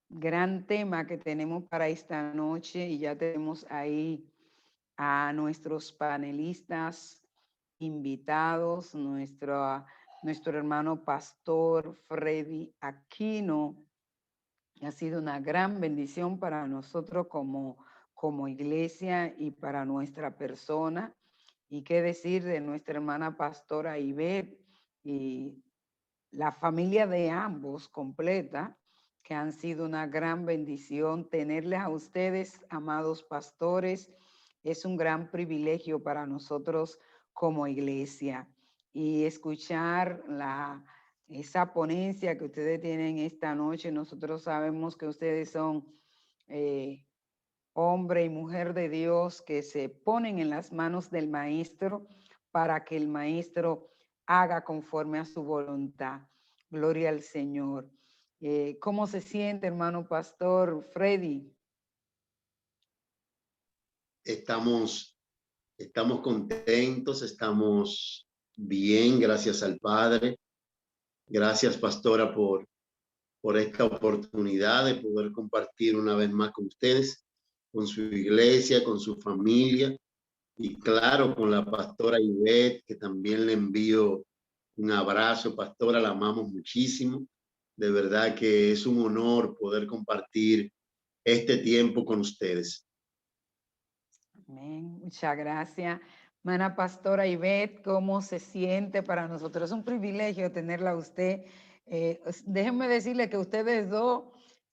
gran tema que tenemos para esta noche y ya tenemos ahí a nuestros panelistas invitados, nuestro hermano pastor Freddy Aquino. Ha sido una gran bendición para nosotros como iglesia y para nuestra persona. Y qué decir de nuestra hermana pastora Ivette y la familia de ambos completa, que han sido una gran bendición. Tenerles a ustedes, amados pastores, es un gran privilegio para nosotros como iglesia. Y escuchar esa ponencia que ustedes tienen esta noche, nosotros sabemos que ustedes son hombre y mujer de Dios que se ponen en las manos del maestro para que el maestro haga conforme a su voluntad. Gloria al Señor. ¿Cómo se siente, hermano pastor Freddy? Estamos contentos, estamos bien, gracias al Padre. Gracias, pastora, por esta oportunidad de poder compartir una vez más con ustedes, con su iglesia, con su familia y claro, con la pastora Ivette, que también le envío un abrazo, pastora, la amamos muchísimo. De verdad que es un honor poder compartir este tiempo con ustedes. Amén. Muchas gracias. Hermana pastora Ivette, ¿cómo se siente para nosotros? Es un privilegio tenerla a usted. Déjenme decirle que ustedes dos,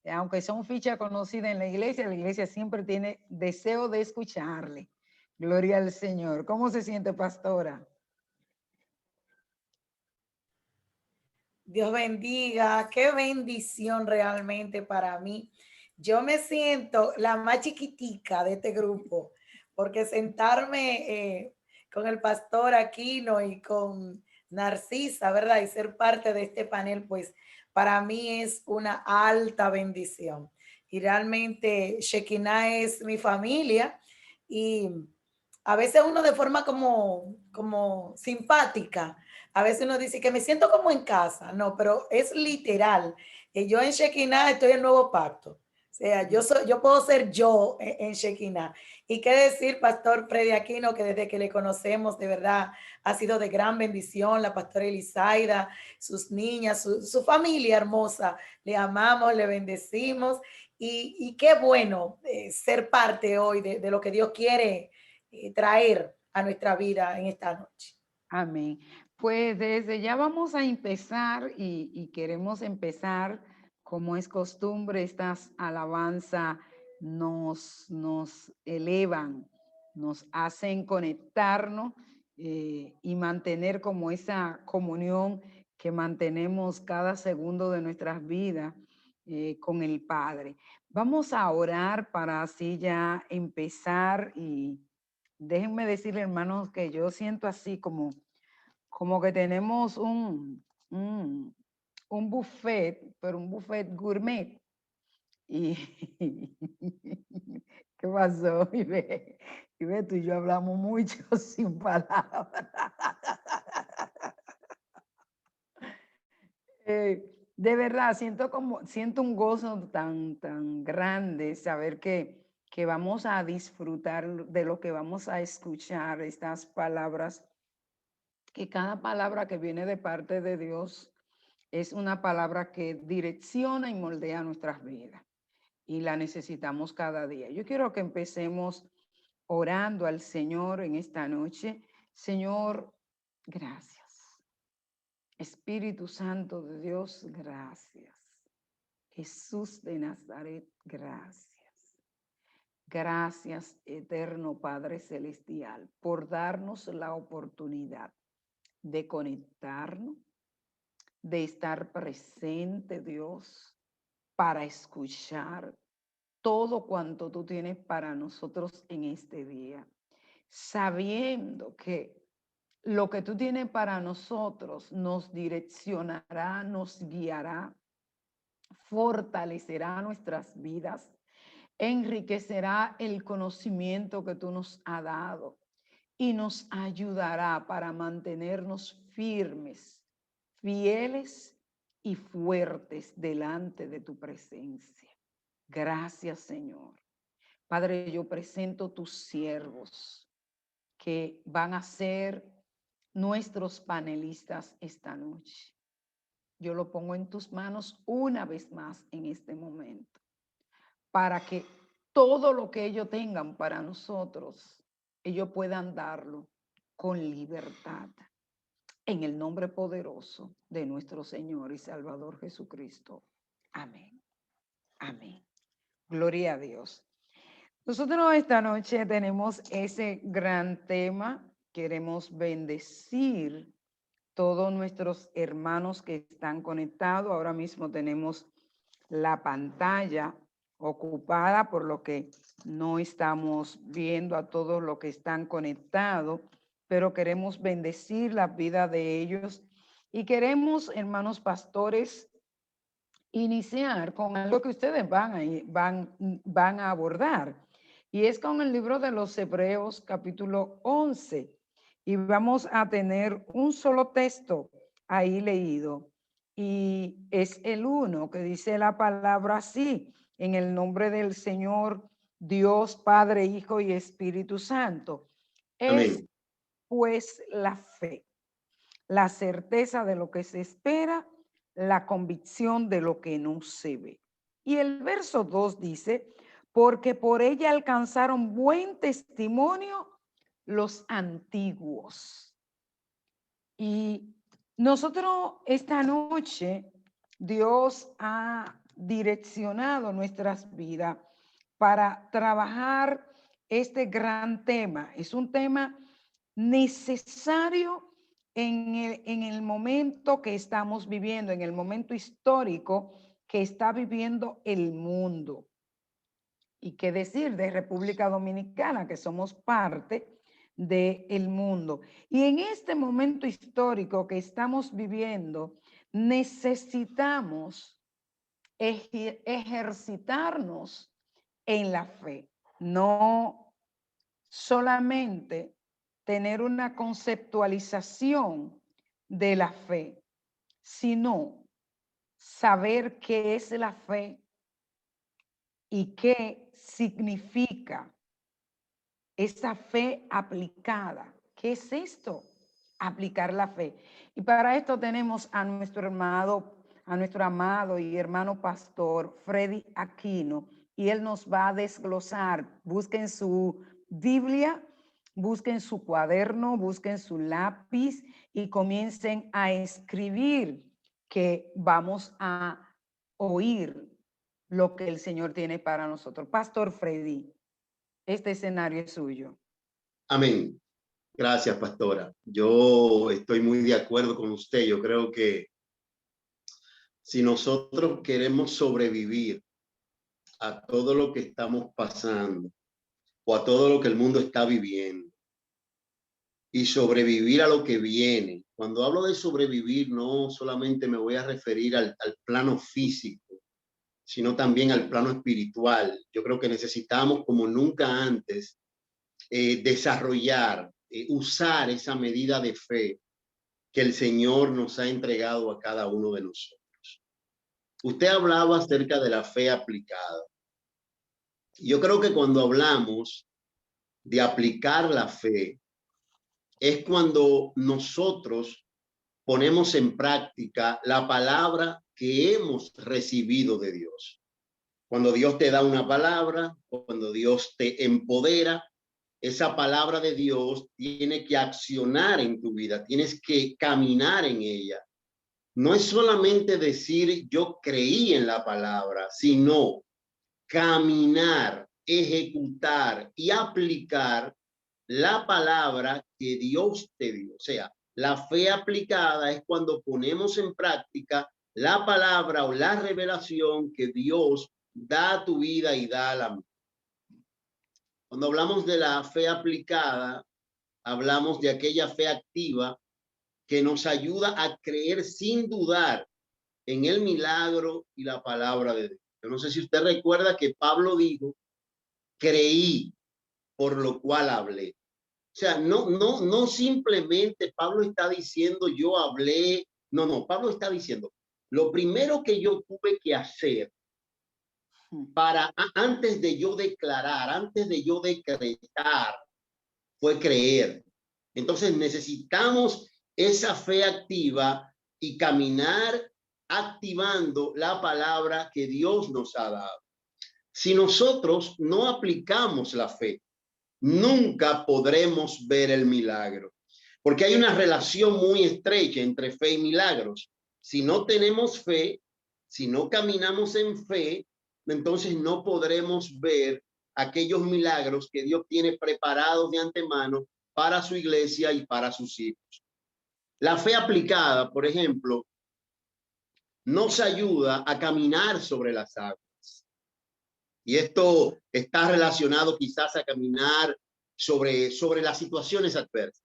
aunque son ficha conocida en la iglesia siempre tiene deseo de escucharle. Gloria al Señor. ¿Cómo se siente, pastora? Dios bendiga, qué bendición realmente para mí. Yo me siento la más chiquitica de este grupo, porque sentarme con el pastor Aquino y con Narcisa, ¿verdad? Y ser parte de este panel, pues para mí es una alta bendición. Y realmente Shekinah es mi familia y a veces uno de forma como simpática, a veces uno dice que me siento como en casa, no, pero es literal. Yo en Shekinah estoy en nuevo pacto. O sea, yo puedo ser yo en Shekinah. Y qué decir, Pastor Freddy Aquino, que desde que le conocemos, de verdad, ha sido de gran bendición, la pastora Elisaida, sus niñas, su familia hermosa. Le amamos, le bendecimos. Y qué bueno ser parte hoy de lo que Dios quiere traer a nuestra vida en esta noche. Amén. Pues desde ya vamos a empezar y queremos empezar, como es costumbre, estas alabanzas nos elevan, nos hacen conectarnos y mantener como esa comunión que mantenemos cada segundo de nuestras vidas con el Padre. Vamos a orar para así ya empezar y déjenme decirle, hermanos, que yo siento así como que tenemos un buffet, pero un buffet gourmet. Y ¿qué pasó? Y ve, tú y yo hablamos mucho sin palabras. De verdad, siento un gozo tan grande saber que vamos a disfrutar de lo que vamos a escuchar, estas palabras, que cada palabra que viene de parte de Dios es una palabra que direcciona y moldea nuestras vidas y la necesitamos cada día. Yo quiero que empecemos orando al Señor en esta noche. Señor, gracias. Espíritu Santo de Dios, gracias. Jesús de Nazaret, gracias. Gracias, eterno Padre Celestial, por darnos la oportunidad de conectarnos, de estar presente, Dios, para escuchar todo cuanto tú tienes para nosotros en este día, sabiendo que lo que tú tienes para nosotros nos direccionará, nos guiará, fortalecerá nuestras vidas, enriquecerá el conocimiento que tú nos has dado y nos ayudará para mantenernos firmes, fieles y fuertes delante de tu presencia. Gracias, Señor. Padre, yo presento tus siervos que van a ser nuestros panelistas esta noche. Yo lo pongo en tus manos una vez más en este momento, para que todo lo que ellos tengan para nosotros, ellos puedan darlo con libertad. En el nombre poderoso de nuestro Señor y Salvador Jesucristo. Amén. Amén. Gloria a Dios. Nosotros esta noche tenemos ese gran tema. Queremos bendecir todos nuestros hermanos que están conectados. Ahora mismo tenemos la pantalla ocupada, por lo que no estamos viendo a todos los que están conectados, pero queremos bendecir la vida de ellos y queremos, hermanos pastores, iniciar con algo que ustedes van a abordar, y es con el libro de los Hebreos capítulo 11, y vamos a tener un solo texto ahí leído, y es el 1 que dice la palabra así: en el nombre del Señor, Dios, Padre, Hijo y Espíritu Santo. Es Amén. pues la fe, la certeza de lo que se espera, la convicción de lo que no se ve. Y el verso 2 dice: porque por ella alcanzaron buen testimonio los antiguos. Y nosotros esta noche, Dios ha direccionado nuestras vidas para trabajar este gran tema. Es un tema necesario en el momento que estamos viviendo, en el momento histórico que está viviendo el mundo. Y qué decir de República Dominicana, que somos parte del mundo. Y en este momento histórico que estamos viviendo, necesitamos ejercitarnos en la fe, no solamente tener una conceptualización de la fe, sino saber qué es la fe y qué significa esa fe aplicada. ¿Qué es esto? Aplicar la fe. Y para esto tenemos a nuestro amado y hermano pastor Freddy Aquino, y él nos va a desglosar. Busquen su Biblia, busquen su cuaderno, busquen su lápiz y comiencen a escribir, que vamos a oír lo que el Señor tiene para nosotros. Pastor Freddy, este escenario es suyo. Amén. Gracias, pastora. Yo estoy muy de acuerdo con usted. Yo creo que si nosotros queremos sobrevivir a todo lo que estamos pasando o a todo lo que el mundo está viviendo y sobrevivir a lo que viene, cuando hablo de sobrevivir, no solamente me voy a referir al plano físico, sino también al plano espiritual. Yo creo que necesitamos, como nunca antes, desarrollar, usar esa medida de fe que el Señor nos ha entregado a cada uno de nosotros. Usted hablaba acerca de la fe aplicada. Yo creo que cuando hablamos de aplicar la fe, es cuando nosotros ponemos en práctica la palabra que hemos recibido de Dios. Cuando Dios te da una palabra, cuando Dios te empodera, esa palabra de Dios tiene que accionar en tu vida, tienes que caminar en ella. No es solamente decir yo creí en la palabra, sino caminar, ejecutar y aplicar la palabra que Dios te dio. O sea, la fe aplicada es cuando ponemos en práctica la palabra o la revelación que Dios da a tu vida y da a la mía. Cuando hablamos de la fe aplicada, hablamos de aquella fe activa que nos ayuda a creer sin dudar en el milagro y la palabra de Dios. Yo no sé si usted recuerda que Pablo dijo, creí, por lo cual hablé. O sea, no simplemente Pablo está diciendo yo hablé. No, Pablo está diciendo lo primero que yo tuve que hacer antes de yo declarar, antes de yo decretar, fue creer. Entonces necesitamos esa fe activa y caminar activando la palabra que Dios nos ha dado. Si nosotros no aplicamos la fe, nunca podremos ver el milagro, porque hay una relación muy estrecha entre fe y milagros. Si no tenemos fe, si no caminamos en fe, entonces no podremos ver aquellos milagros que Dios tiene preparados de antemano para su iglesia y para sus hijos. La fe aplicada, por ejemplo, nos ayuda a caminar sobre las aguas. Y esto está relacionado quizás a caminar sobre las situaciones adversas.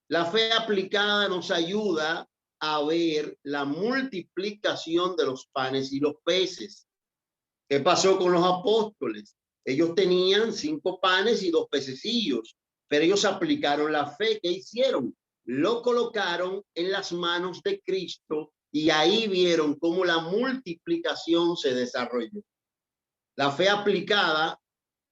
La fe aplicada nos ayuda a ver la multiplicación de los panes y los peces. ¿Qué pasó con los apóstoles? Ellos tenían 5 panes y 2 pececillos, pero ellos aplicaron la fe. ¿Qué hicieron? Lo colocaron en las manos de Cristo y ahí vieron cómo la multiplicación se desarrolló. La fe aplicada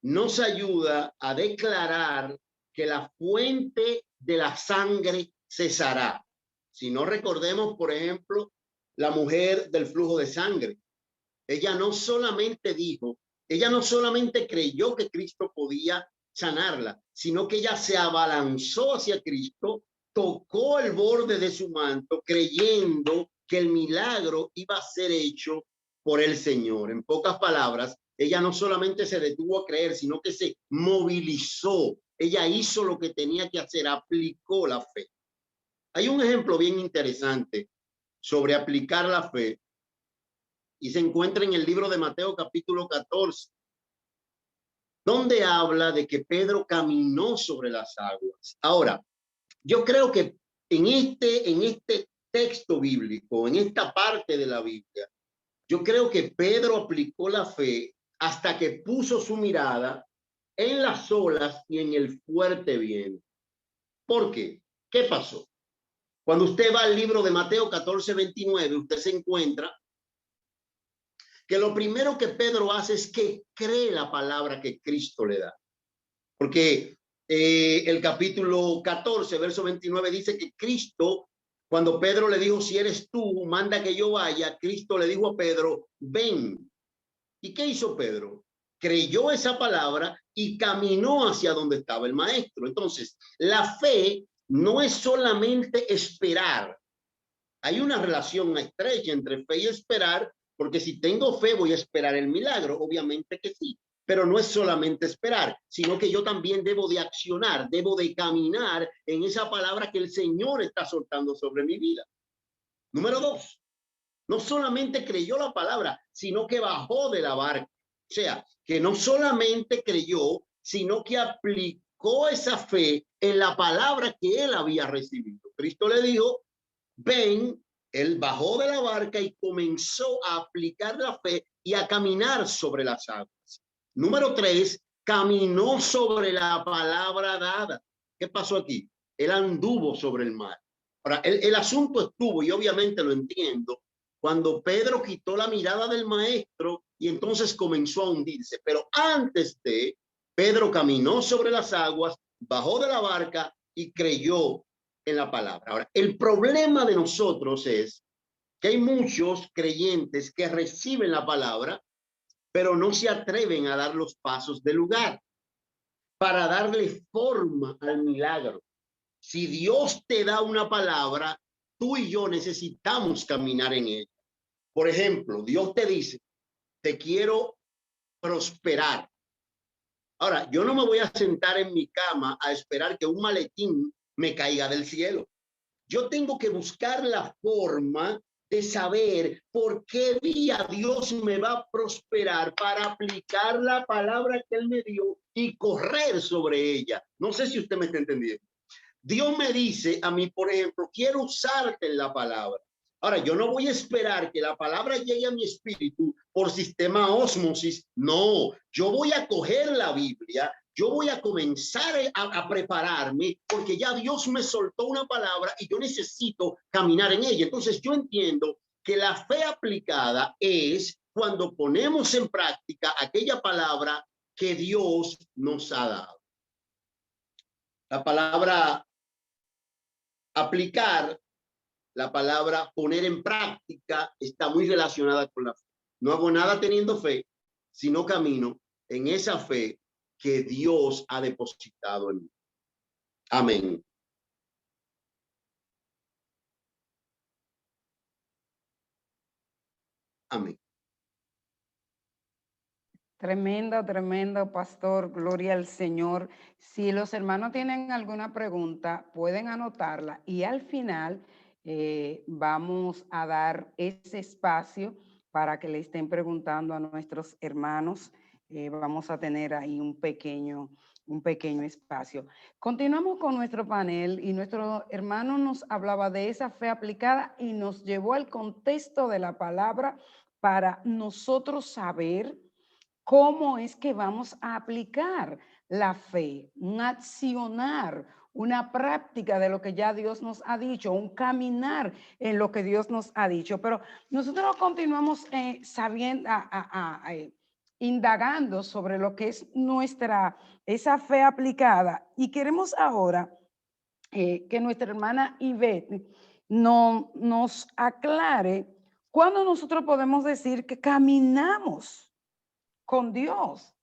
nos ayuda a declarar que la fuente de la sangre cesará. Si no, recordemos, por ejemplo, la mujer del flujo de sangre. Ella no solamente creyó que Cristo podía sanarla, sino que ella se abalanzó hacia Cristo, tocó el borde de su manto, creyendo que el milagro iba a ser hecho por el Señor. En pocas palabras, ella no solamente se detuvo a creer, sino que se movilizó. Ella hizo lo que tenía que hacer, aplicó la fe. Hay un ejemplo bien interesante sobre aplicar la fe y se encuentra en el libro de Mateo capítulo 14, donde habla de que Pedro caminó sobre las aguas. Ahora, yo creo que en este texto bíblico, en esta parte de la Biblia, yo creo que Pedro aplicó la fe hasta que puso su mirada en las olas y en el fuerte viento. ¿Por qué? ¿Qué pasó? Cuando usted va al libro de Mateo 14:29, usted se encuentra que lo primero que Pedro hace es que cree la palabra que Cristo le da. Porque el capítulo 14, verso 29 dice que Cristo, cuando Pedro le dijo, si eres tú, manda que yo vaya, Cristo le dijo a Pedro, ven. ¿Y qué hizo Pedro? Creyó esa palabra y caminó hacia donde estaba el maestro. Entonces, la fe no es solamente esperar. Hay una relación estrecha entre fe y esperar, porque si tengo fe voy a esperar el milagro, obviamente que sí. Pero no es solamente esperar, sino que yo también debo de accionar, debo de caminar en esa palabra que el Señor está soltando sobre mi vida. Número 2. No solamente creyó la palabra, sino que bajó de la barca. O sea, que no solamente creyó, sino que aplicó esa fe en la palabra que él había recibido. Cristo le dijo, ven, él bajó de la barca y comenzó a aplicar la fe y a caminar sobre las aguas. Número 3, caminó sobre la palabra dada. ¿Qué pasó aquí? Él anduvo sobre el mar. Ahora, el asunto estuvo, y obviamente lo entiendo, cuando Pedro quitó la mirada del maestro y entonces comenzó a hundirse. Pero antes de, Pedro caminó sobre las aguas, bajó de la barca y creyó en la palabra. Ahora, el problema de nosotros es que hay muchos creyentes que reciben la palabra, pero no se atreven a dar los pasos del lugar para darle forma al milagro. Si Dios te da una palabra, tú y yo necesitamos caminar en ella. Por ejemplo, Dios te dice, te quiero prosperar. Ahora, yo no me voy a sentar en mi cama a esperar que un maletín me caiga del cielo. Yo tengo que buscar la forma de saber por qué día Dios me va a prosperar para aplicar la palabra que Él me dio y correr sobre ella. No sé si usted me está entendiendo. Dios me dice a mí, por ejemplo, quiero usarte en la palabra. Ahora, yo no voy a esperar que la palabra llegue a mi espíritu por sistema ósmosis. No, yo voy a coger la Biblia, yo voy a comenzar a prepararme porque ya Dios me soltó una palabra y yo necesito caminar en ella. Entonces yo entiendo que la fe aplicada es cuando ponemos en práctica aquella palabra que Dios nos ha dado. La palabra aplicar, la palabra poner en práctica está muy relacionada con la fe. No hago nada teniendo fe, sino camino en esa fe que Dios ha depositado en mí. Amén. Amén. Tremendo, tremendo, pastor. Gloria al Señor. Si los hermanos tienen alguna pregunta, pueden anotarla y al final vamos a dar ese espacio para que le estén preguntando a nuestros hermanos. Vamos a tener ahí un pequeño espacio. Continuamos con nuestro panel y nuestro hermano nos hablaba de esa fe aplicada y nos llevó al contexto de la palabra para nosotros saber cómo es que vamos a aplicar la fe, un accionar, una práctica de lo que ya Dios nos ha dicho, un caminar en lo que Dios nos ha dicho. Pero nosotros continuamos sabiendo, indagando sobre lo que es esa fe aplicada y queremos ahora que nuestra hermana Ivette nos aclare cuándo nosotros podemos decir que caminamos con Dios.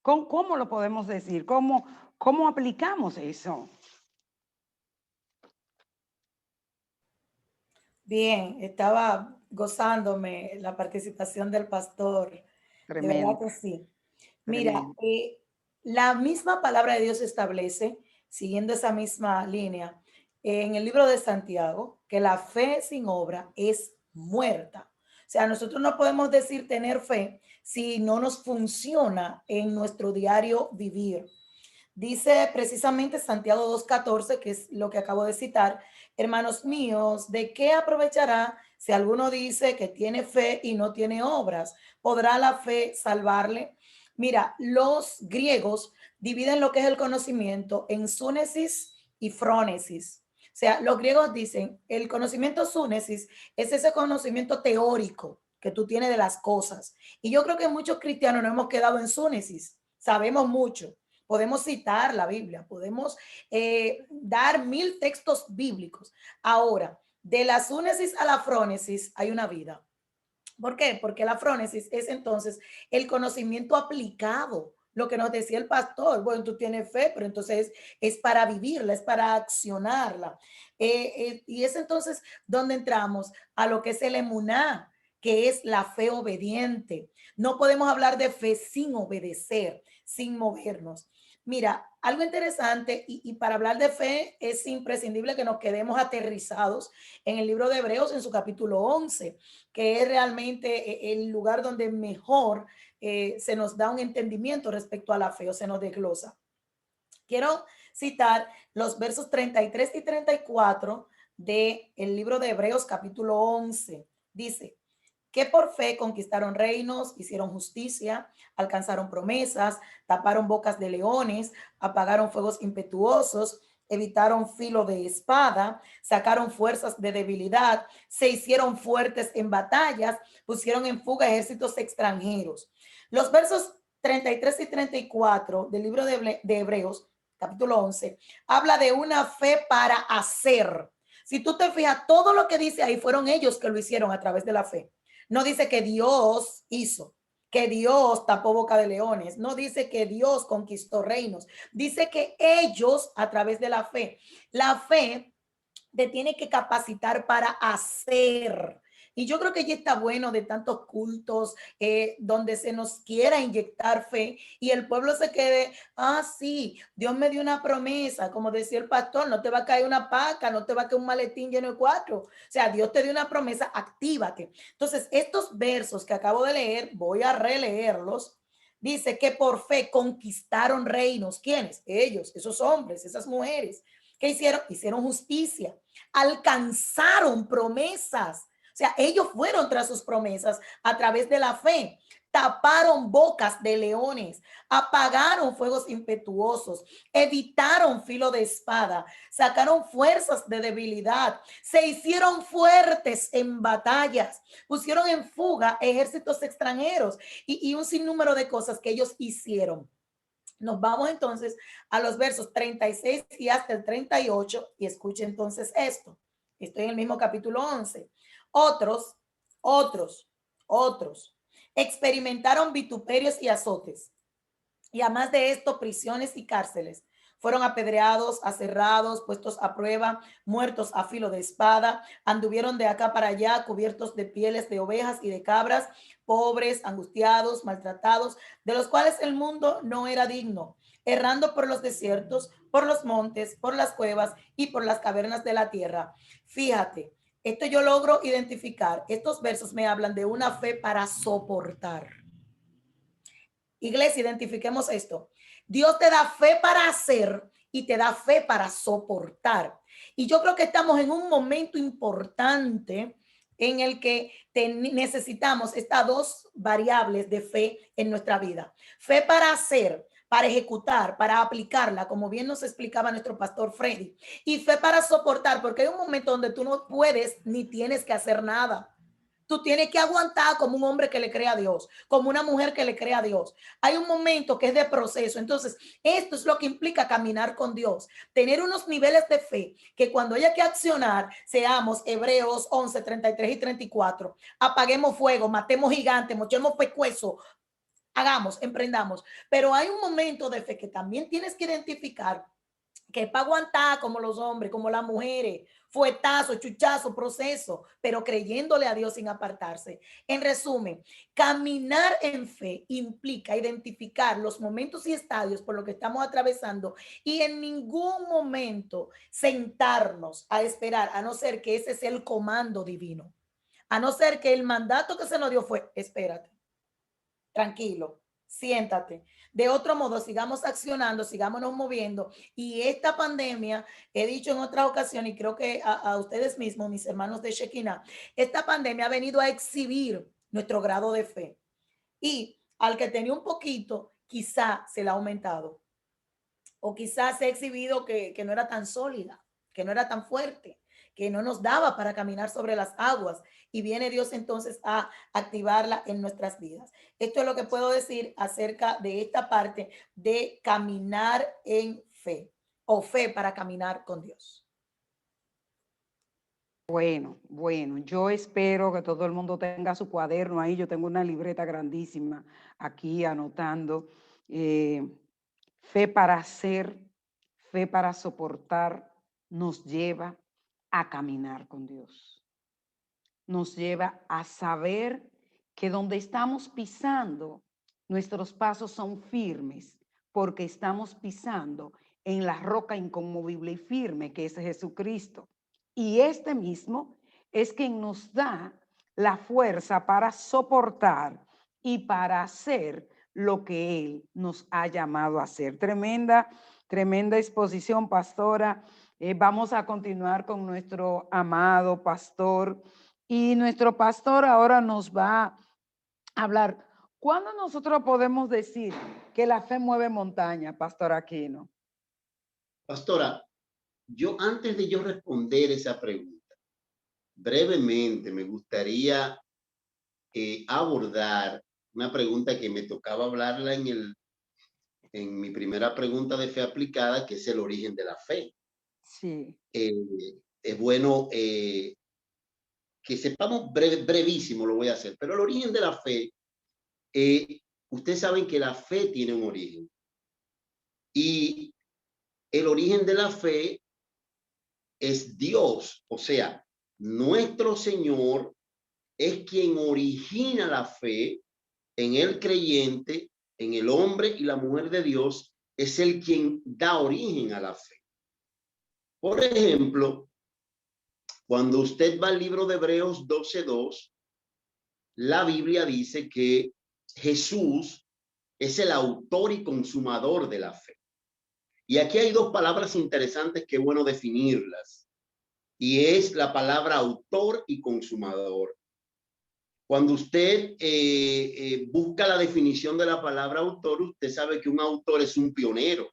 ¿Cómo lo podemos decir? ¿Cómo aplicamos eso? Bien, estaba gozándome la participación del pastor. De verdad que sí. Mira, la misma palabra de Dios establece, siguiendo esa misma línea, en el libro de Santiago, que la fe sin obra es muerta. O sea, nosotros no podemos decir tener fe si no nos funciona en nuestro diario vivir. Dice precisamente Santiago 2:14, que es lo que acabo de citar: hermanos míos, ¿de qué aprovechará si alguno dice que tiene fe y no tiene obras? ¿Podrá la fe salvarle? Mira, los griegos dividen lo que es el conocimiento en súnesis y frónesis. O sea, los griegos dicen, el conocimiento súnesis es ese conocimiento teórico que tú tienes de las cosas. Y yo creo que muchos cristianos nos hemos quedado en súnesis. Sabemos mucho. Podemos citar la Biblia, podemos dar 1000 textos bíblicos. Ahora, de la súnesis a la frónesis hay una vida. ¿Por qué? Porque la frónesis es entonces el conocimiento aplicado. Lo que nos decía el pastor, bueno, tú tienes fe, pero entonces es para vivirla, es para accionarla. Y es entonces donde entramos a lo que es el emuná, que es la fe obediente. No podemos hablar de fe sin obedecer, sin movernos. Mira, algo interesante y para hablar de fe es imprescindible que nos quedemos aterrizados en el libro de Hebreos en su capítulo 11, que es realmente el lugar donde mejor se nos da un entendimiento respecto a la fe o se nos desglosa. Quiero citar los versos 33 y 34 del libro de Hebreos capítulo 11. Dice: que por fe conquistaron reinos, hicieron justicia, alcanzaron promesas, taparon bocas de leones, apagaron fuegos impetuosos, evitaron filo de espada, sacaron fuerzas de debilidad, se hicieron fuertes en batallas, pusieron en fuga ejércitos extranjeros. Los versos 33 y 34 del libro de Hebreos, capítulo 11, habla de una fe para hacer. Si tú te fijas, todo lo que dice ahí fueron ellos que lo hicieron a través de la fe. No dice que Dios hizo, que Dios tapó boca de leones. No dice que Dios conquistó reinos. Dice que ellos, a través de la fe te tiene que capacitar para hacer. Y yo creo que ya está bueno de tantos cultos donde se nos quiera inyectar fe y el pueblo se quede, sí, Dios me dio una promesa, como decía el pastor, no te va a caer una paca, no te va a caer un maletín lleno de 4. O sea, Dios te dio una promesa, actívate. Entonces, estos versos que acabo de leer, voy a releerlos. Dice que por fe conquistaron reinos. ¿Quiénes? Ellos, esos hombres, esas mujeres. ¿Qué hicieron? Hicieron justicia, alcanzaron promesas. O sea, ellos fueron tras sus promesas a través de la fe. taparon bocas de leones, apagaron fuegos impetuosos, evitaron filo de espada, sacaron fuerzas de debilidad, se hicieron fuertes en batallas, pusieron en fuga ejércitos extranjeros y un sinnúmero de cosas que ellos hicieron. Nos vamos entonces a los versos 36 y hasta el 38 y escuche entonces esto. Estoy en el mismo capítulo 11. Otros experimentaron vituperios y azotes, y además de esto, prisiones y cárceles. Fueron apedreados, aserrados, puestos a prueba, muertos a filo de espada, anduvieron de acá para allá cubiertos de pieles de ovejas y de cabras, pobres, angustiados, maltratados, de los cuales el mundo no era digno, errando por los desiertos, por los montes, por las cuevas y por las cavernas de la tierra. Fíjate, esto yo logro identificar. Estos versos me hablan de una fe para soportar. Iglesia, identifiquemos esto. Dios te da fe para hacer y te da fe para soportar. Y yo creo que estamos en un momento importante en el que necesitamos estas dos variables de fe en nuestra vida. Fe para hacer, para ejecutar, para aplicarla, como bien nos explicaba nuestro pastor Freddy. Y fe para soportar, porque hay un momento donde tú no puedes ni tienes que hacer nada. Tú tienes que aguantar como un hombre que le cree a Dios, como una mujer que le cree a Dios. Hay un momento que es de proceso. Entonces, esto es lo que implica caminar con Dios. Tener unos niveles de fe que cuando haya que accionar, seamos Hebreos 11, 33 y 34. Apaguemos fuego, matemos gigantes, mochemos pecueso, hagamos, emprendamos. Pero hay un momento de fe que también tienes que identificar que es para aguantar como los hombres, como las mujeres, fuetazo, chuchazo, proceso, pero creyéndole a Dios sin apartarse. En resumen, caminar en fe implica identificar los momentos y estadios por los que estamos atravesando y en ningún momento sentarnos a esperar, a no ser que ese sea el comando divino, a no ser que el mandato que se nos dio fue, espérate, tranquilo, siéntate. De otro modo, sigamos accionando, sigámonos moviendo. Y esta pandemia, he dicho en otras ocasiones, y creo que a ustedes mismos, mis hermanos de Shekinah, esta pandemia ha venido a exhibir nuestro grado de fe. Y al que tenía un poquito, quizá se le ha aumentado. O quizás se ha exhibido que no era tan sólida, que no era tan fuerte, que no nos daba para caminar sobre las aguas. Y viene Dios entonces a activarla en nuestras vidas. Esto es lo que puedo decir acerca de esta parte de caminar en fe o fe para caminar con Dios. Bueno, yo espero que todo el mundo tenga su cuaderno ahí. Yo tengo una libreta grandísima aquí anotando. Fe para hacer, fe para soportar, nos lleva a caminar con Dios. Nos lleva a saber que donde estamos pisando, nuestros pasos son firmes, porque estamos pisando en la roca inconmovible y firme que es Jesucristo. Y este mismo es quien nos da la fuerza para soportar y para hacer lo que Él nos ha llamado a hacer. Tremenda exposición, pastora. Vamos a continuar con nuestro amado pastor. Y nuestro pastor ahora nos va a hablar. ¿Cuándo nosotros podemos decir que la fe mueve montaña, pastor Aquino? Pastora, antes de yo responder esa pregunta, brevemente me gustaría abordar una pregunta que me tocaba hablarla en mi primera pregunta de fe aplicada, que es el origen de la fe. Sí. Es bueno que sepamos brevísimo, lo voy a hacer, pero el origen de la fe, ustedes saben que la fe tiene un origen. Y el origen de la fe es Dios, o sea, nuestro Señor es quien origina la fe en el creyente, en el hombre y la mujer de Dios, es el quien da origen a la fe. Por ejemplo, cuando usted va al libro de Hebreos 12:2, la Biblia dice que Jesús es el autor y consumador de la fe. Y aquí hay dos palabras interesantes que es bueno definirlas. Y es la palabra autor y consumador. Cuando usted busca la definición de la palabra autor, usted sabe que un autor es un pionero,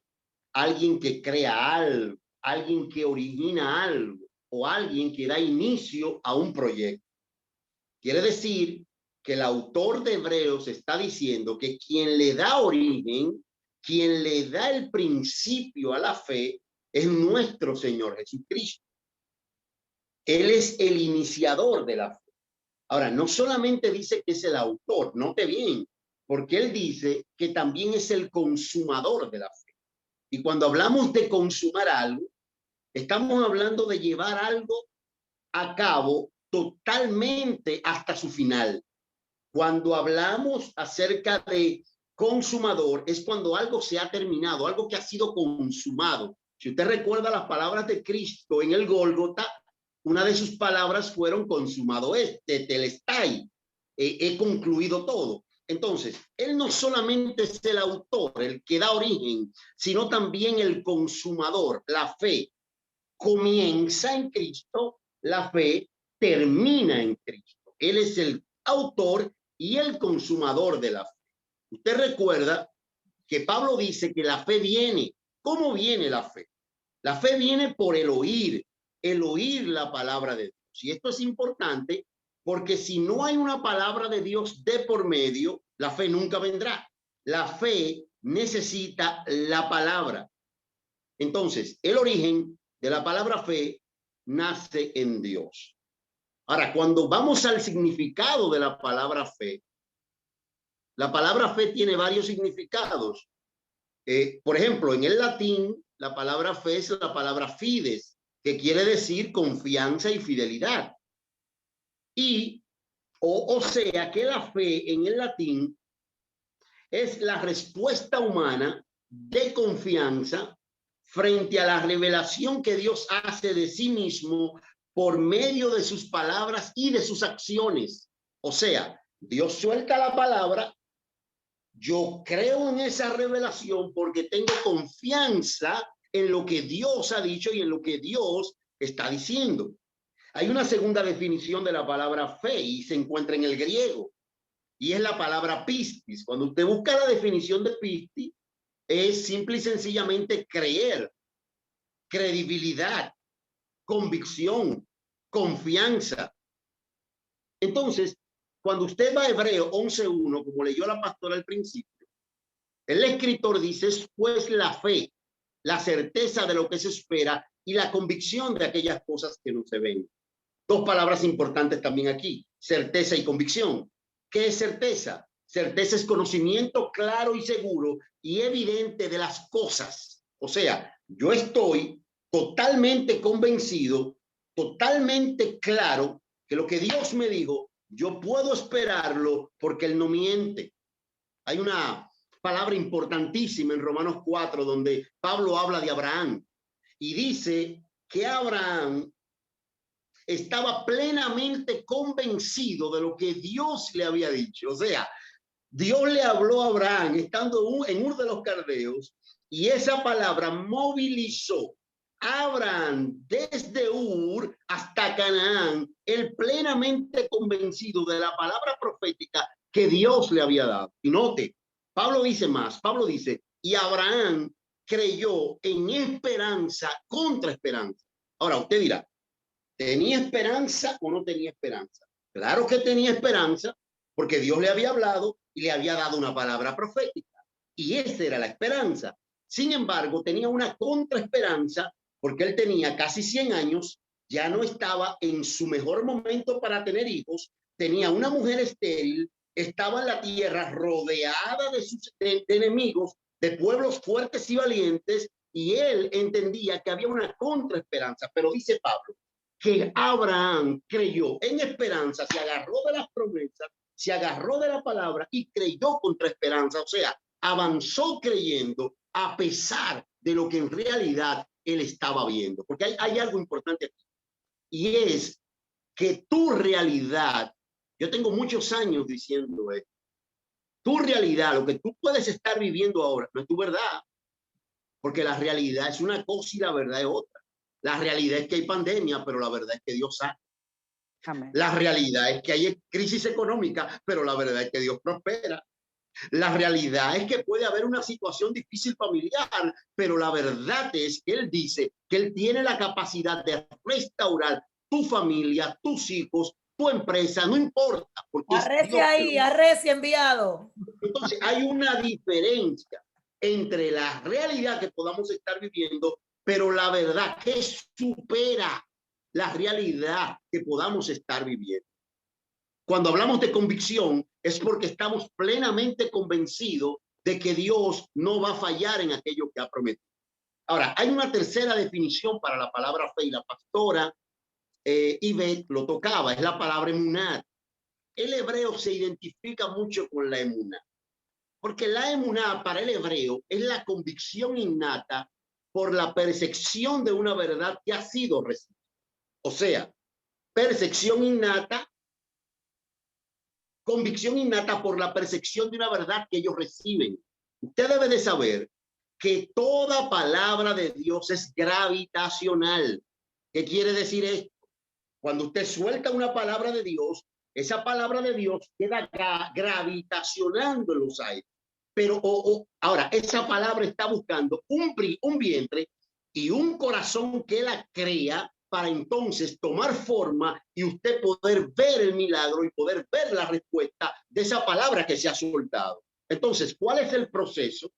alguien que crea algo, alguien que origina algo o alguien que da inicio a un proyecto. Quiere decir que el autor de Hebreos está diciendo que quien le da origen, quien le da el principio a la fe, es nuestro Señor Jesucristo. Él es el iniciador de la fe. Ahora, no solamente dice que es el autor, note bien, porque él dice que también es el consumador de la fe. Y cuando hablamos de consumar algo, estamos hablando de llevar algo a cabo totalmente hasta su final. Cuando hablamos acerca de consumador, es cuando algo se ha terminado, algo que ha sido consumado. Si usted recuerda las palabras de Cristo en el Gólgota, una de sus palabras fueron consumado es, tetelestai, he concluido todo. Entonces, él no solamente es el autor, el que da origen, sino también el consumador. La fe comienza en Cristo, la fe termina en Cristo. Él es el autor y el consumador de la fe. Usted recuerda que Pablo dice que la fe viene. ¿Cómo viene la fe? La fe viene por el oír la palabra de Dios. Y esto es importante porque si no hay una palabra de Dios de por medio, la fe nunca vendrá. La fe necesita la palabra. Entonces, el origen de la palabra fe nace en Dios. Ahora, cuando vamos al significado de la palabra fe tiene varios significados. Por ejemplo, en el latín, la palabra fe es la palabra fides, que quiere decir confianza y fidelidad. Y, o sea, que la fe en el latín es la respuesta humana de confianza frente a la revelación que Dios hace de sí mismo por medio de sus palabras y de sus acciones. O sea, Dios suelta la palabra, yo creo en esa revelación porque tengo confianza en lo que Dios ha dicho y en lo que Dios está diciendo. Hay una segunda definición de la palabra fe y se encuentra en el griego y es la palabra pistis. Cuando usted busca la definición de pistis, es simple y sencillamente creer, credibilidad, convicción, confianza. Entonces, cuando usted va a Hebreo 11:1, como leyó la pastora al principio, el escritor dice, es pues la fe, la certeza de lo que se espera y la convicción de aquellas cosas que no se ven. Dos palabras importantes también aquí, certeza y convicción. ¿Qué es certeza? Certeza es conocimiento claro y seguro y evidente de las cosas. O sea, yo estoy totalmente convencido, totalmente claro que lo que Dios me dijo, yo puedo esperarlo porque Él no miente. Hay una palabra importantísima en Romanos 4 donde Pablo habla de Abraham y dice que Abraham estaba plenamente convencido de lo que Dios le había dicho. O sea, Dios le habló a Abraham estando en Ur de los Caldeos y esa palabra movilizó a Abraham desde Ur hasta Canaán, él plenamente convencido de la palabra profética que Dios le había dado. Y note, Pablo dice más, Pablo dice, y Abraham creyó en esperanza contra esperanza. Ahora, usted dirá, ¿tenía esperanza o no tenía esperanza? Claro que tenía esperanza porque Dios le había hablado y le había dado una palabra profética. Y esa era la esperanza. Sin embargo, tenía una contraesperanza porque él tenía casi 100 años, ya no estaba en su mejor momento para tener hijos, tenía una mujer estéril, estaba en la tierra rodeada de enemigos, de pueblos fuertes y valientes, y él entendía que había una contraesperanza. Pero dice Pablo, que Abraham creyó en esperanza, se agarró de las promesas, se agarró de la palabra y creyó contra esperanza, o sea, avanzó creyendo a pesar de lo que en realidad él estaba viendo. Porque hay algo importante aquí, y es que tu realidad, yo tengo muchos años diciendo esto, tu realidad, lo que tú puedes estar viviendo ahora, no es tu verdad, porque la realidad es una cosa y la verdad es otra. La realidad es que hay pandemia, pero la verdad es que Dios sabe. Amén. La realidad es que hay crisis económica, pero la verdad es que Dios prospera. La realidad es que puede haber una situación difícil familiar, pero la verdad es que Él dice que Él tiene la capacidad de restaurar tu familia, tus hijos, tu empresa, no importa. Porque arrecia ahí, arrecia enviado. Entonces hay una diferencia entre la realidad que podamos estar viviendo, pero la verdad que supera la realidad que podamos estar viviendo. Cuando hablamos de convicción es porque estamos plenamente convencidos de que Dios no va a fallar en aquello que ha prometido. Ahora, hay una tercera definición para la palabra fe y la pastora Ivette lo tocaba, es la palabra emuná. El hebreo se identifica mucho con la emuná, porque la emuná para el hebreo es la convicción innata por la percepción de una verdad que ha sido recibida. O sea, percepción innata, convicción innata por la percepción de una verdad que ellos reciben. Usted debe de saber que toda palabra de Dios es gravitacional. ¿Qué quiere decir esto? Cuando usted suelta una palabra de Dios, esa palabra de Dios queda gravitacionando en los aires. Pero ahora, esa palabra está buscando un vientre y un corazón que la crea para entonces tomar forma y usted poder ver el milagro y poder ver la respuesta de esa palabra que se ha soltado. Entonces, ¿cuál es el proceso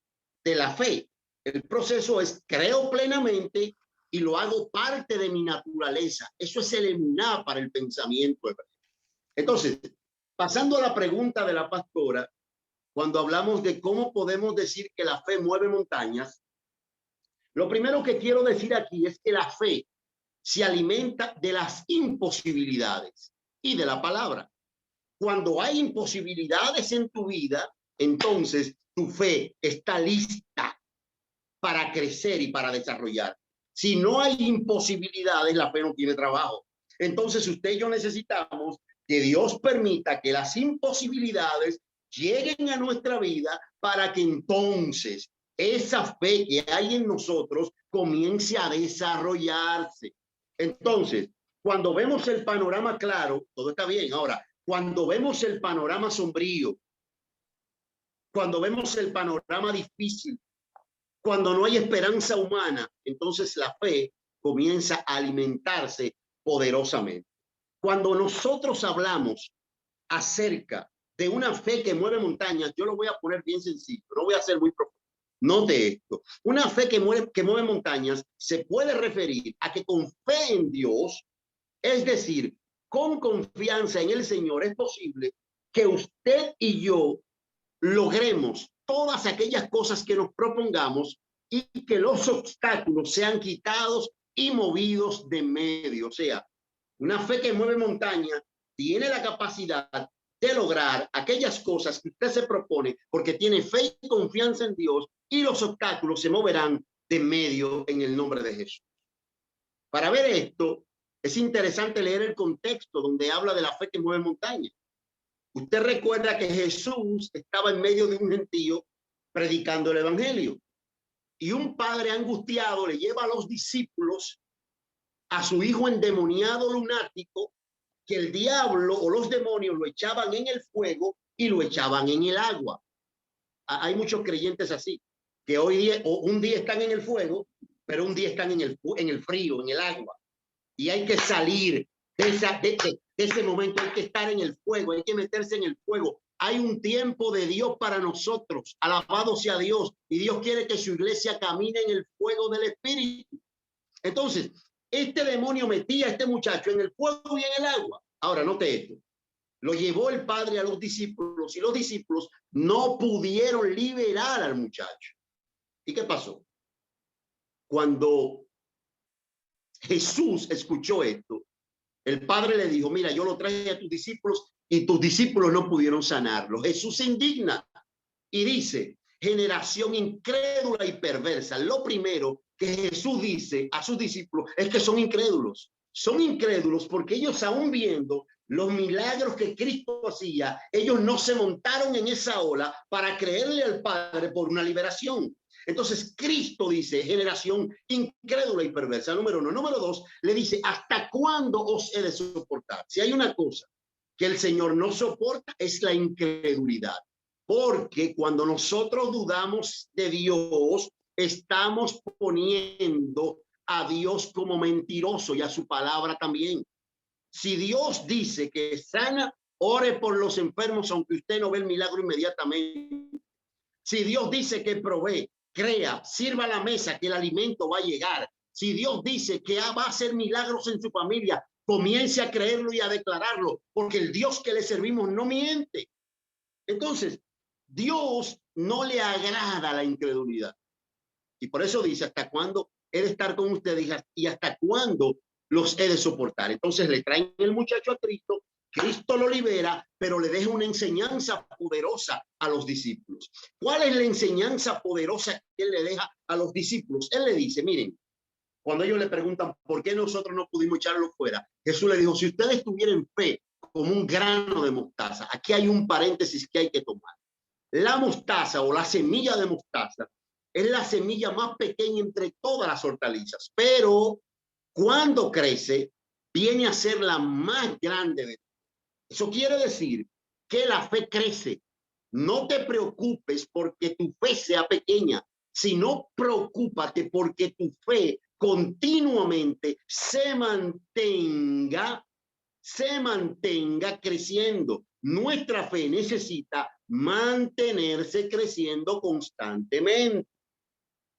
de la fe? El proceso es creo plenamente y lo hago parte de mi naturaleza. Eso es el emuná para el pensamiento hebreo. Entonces, pasando a la pregunta de la pastora, cuando hablamos de cómo podemos decir que la fe mueve montañas, lo primero que quiero decir aquí es que la fe se alimenta de las imposibilidades y de la palabra. Cuando hay imposibilidades en tu vida, entonces tu fe está lista para crecer y para desarrollar. Si no hay imposibilidades, la fe no tiene trabajo. Entonces usted y yo necesitamos que Dios permita que las imposibilidades lleguen a nuestra vida para que entonces esa fe que hay en nosotros comience a desarrollarse. Entonces, cuando vemos el panorama claro, todo está bien. Ahora, cuando vemos el panorama sombrío, cuando vemos el panorama difícil, cuando no hay esperanza humana, entonces la fe comienza a alimentarse poderosamente. Cuando nosotros hablamos acerca de una fe que mueve montañas, yo lo voy a poner bien sencillo, no voy a ser muy profundo. Note esto, una fe que mueve montañas se puede referir a que con fe en Dios, es decir, con confianza en el Señor, es posible que usted y yo logremos todas aquellas cosas que nos propongamos y que los obstáculos sean quitados y movidos de medio. O sea, una fe que mueve montaña tiene la capacidad de lograr aquellas cosas que usted se propone porque tiene fe y confianza en Dios, y los obstáculos se moverán de medio en el nombre de Jesús. Para ver esto, es interesante leer el contexto donde habla de la fe que mueve montaña. Usted recuerda que Jesús estaba en medio de un gentío predicando el evangelio, y un padre angustiado le lleva a los discípulos a su hijo endemoniado lunático, que el diablo o los demonios lo echaban en el fuego y lo echaban en el agua. Hay muchos creyentes así, que hoy día o un día están en el fuego, pero un día están en el frío, en el agua. Y hay que salir de ese momento, hay que estar en el fuego, hay que meterse en el fuego. Hay un tiempo de Dios para nosotros, alabado sea Dios, y Dios quiere que su iglesia camine en el fuego del Espíritu. Entonces, este demonio metía a este muchacho en el fuego y en el agua. Ahora, note esto. Lo llevó el padre a los discípulos y los discípulos no pudieron liberar al muchacho. ¿Y qué pasó? Cuando Jesús escuchó esto, el padre le dijo, mira, yo lo traje a tus discípulos y tus discípulos no pudieron sanarlo. Jesús se indigna y dice, generación incrédula y perversa. Lo primero que Jesús dice a sus discípulos es que son incrédulos. Son incrédulos porque ellos, aún viendo los milagros que Cristo hacía, ellos no se montaron en esa ola para creerle al Padre por una liberación. Entonces Cristo dice, generación incrédula y perversa, número uno. Número dos, le dice, ¿hasta cuándo os he de soportar? Si hay una cosa que el Señor no soporta, es la incredulidad. Porque cuando nosotros dudamos de Dios, estamos poniendo a Dios como mentiroso y a su palabra también. Si Dios dice que sana, ore por los enfermos, aunque usted no ve el milagro inmediatamente. Si Dios dice que provee, crea, sirva a la mesa, que el alimento va a llegar. Si Dios dice que va a hacer milagros en su familia, comience a creerlo y a declararlo, porque el Dios que le servimos no miente. Entonces, Dios no le agrada la incredulidad. Y por eso dice, ¿hasta cuándo he de estar con ustedes y hasta cuándo los he de soportar? Entonces le traen el muchacho a Cristo, Cristo lo libera, pero le deja una enseñanza poderosa a los discípulos. ¿Cuál es la enseñanza poderosa que él le deja a los discípulos? Él le dice, miren, cuando ellos le preguntan por qué nosotros no pudimos echarlo fuera, Jesús le dijo, si ustedes tuvieran fe como un grano de mostaza, aquí hay un paréntesis que hay que tomar. La mostaza o la semilla de mostaza es la semilla más pequeña entre todas las hortalizas, pero cuando crece, viene a ser la más grande de todas. Eso quiere decir que la fe crece. No te preocupes porque tu fe sea pequeña, sino preocúpate porque tu fe continuamente se mantenga creciendo. Nuestra fe necesita mantenerse creciendo constantemente.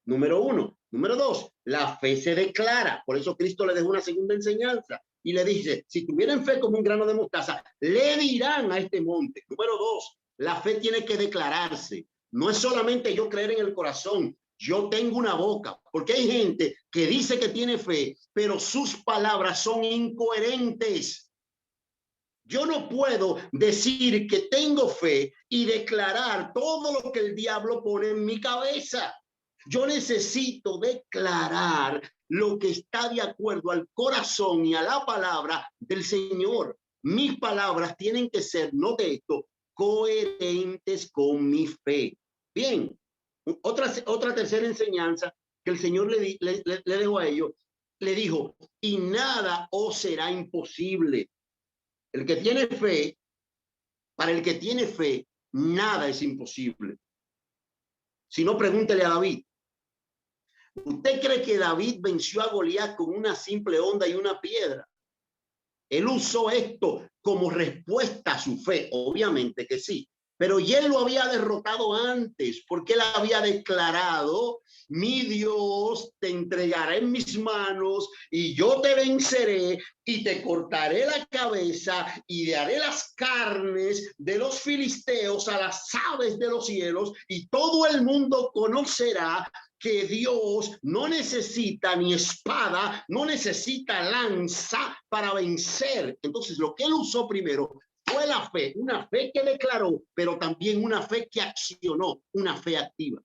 Número uno. Número dos, la fe se declara. Por eso Cristo le dejó una segunda enseñanza y le dice, si tuvieran fe como un grano de mostaza, le dirán a este monte. Número dos, la fe tiene que declararse. No es solamente yo creer en el corazón. Yo tengo una boca, porque hay gente que dice que tiene fe, pero sus palabras son incoherentes. Yo no puedo decir que tengo fe y declarar todo lo que el diablo pone en mi cabeza. Yo necesito declarar lo que está de acuerdo al corazón y a la palabra del Señor. Mis palabras tienen que ser, no de esto, coherentes con mi fe. Bien, otra tercera enseñanza que el Señor le dejó a ellos, le dijo, y nada os será imposible. El que tiene fe, para el que tiene fe, nada es imposible. Si no, pregúntele a David. ¿Usted cree que David venció a Goliat con una simple onda y una piedra? Él usó esto como respuesta a su fe, obviamente que sí, pero ya él lo había derrotado antes, porque él había declarado, mi Dios te entregará en mis manos y yo te venceré y te cortaré la cabeza y daré las carnes de los filisteos a las aves de los cielos y todo el mundo conocerá que Dios no necesita ni espada, no necesita lanza para vencer. Entonces, lo que él usó primero fue la fe, una fe que declaró, pero también una fe que accionó, una fe activa.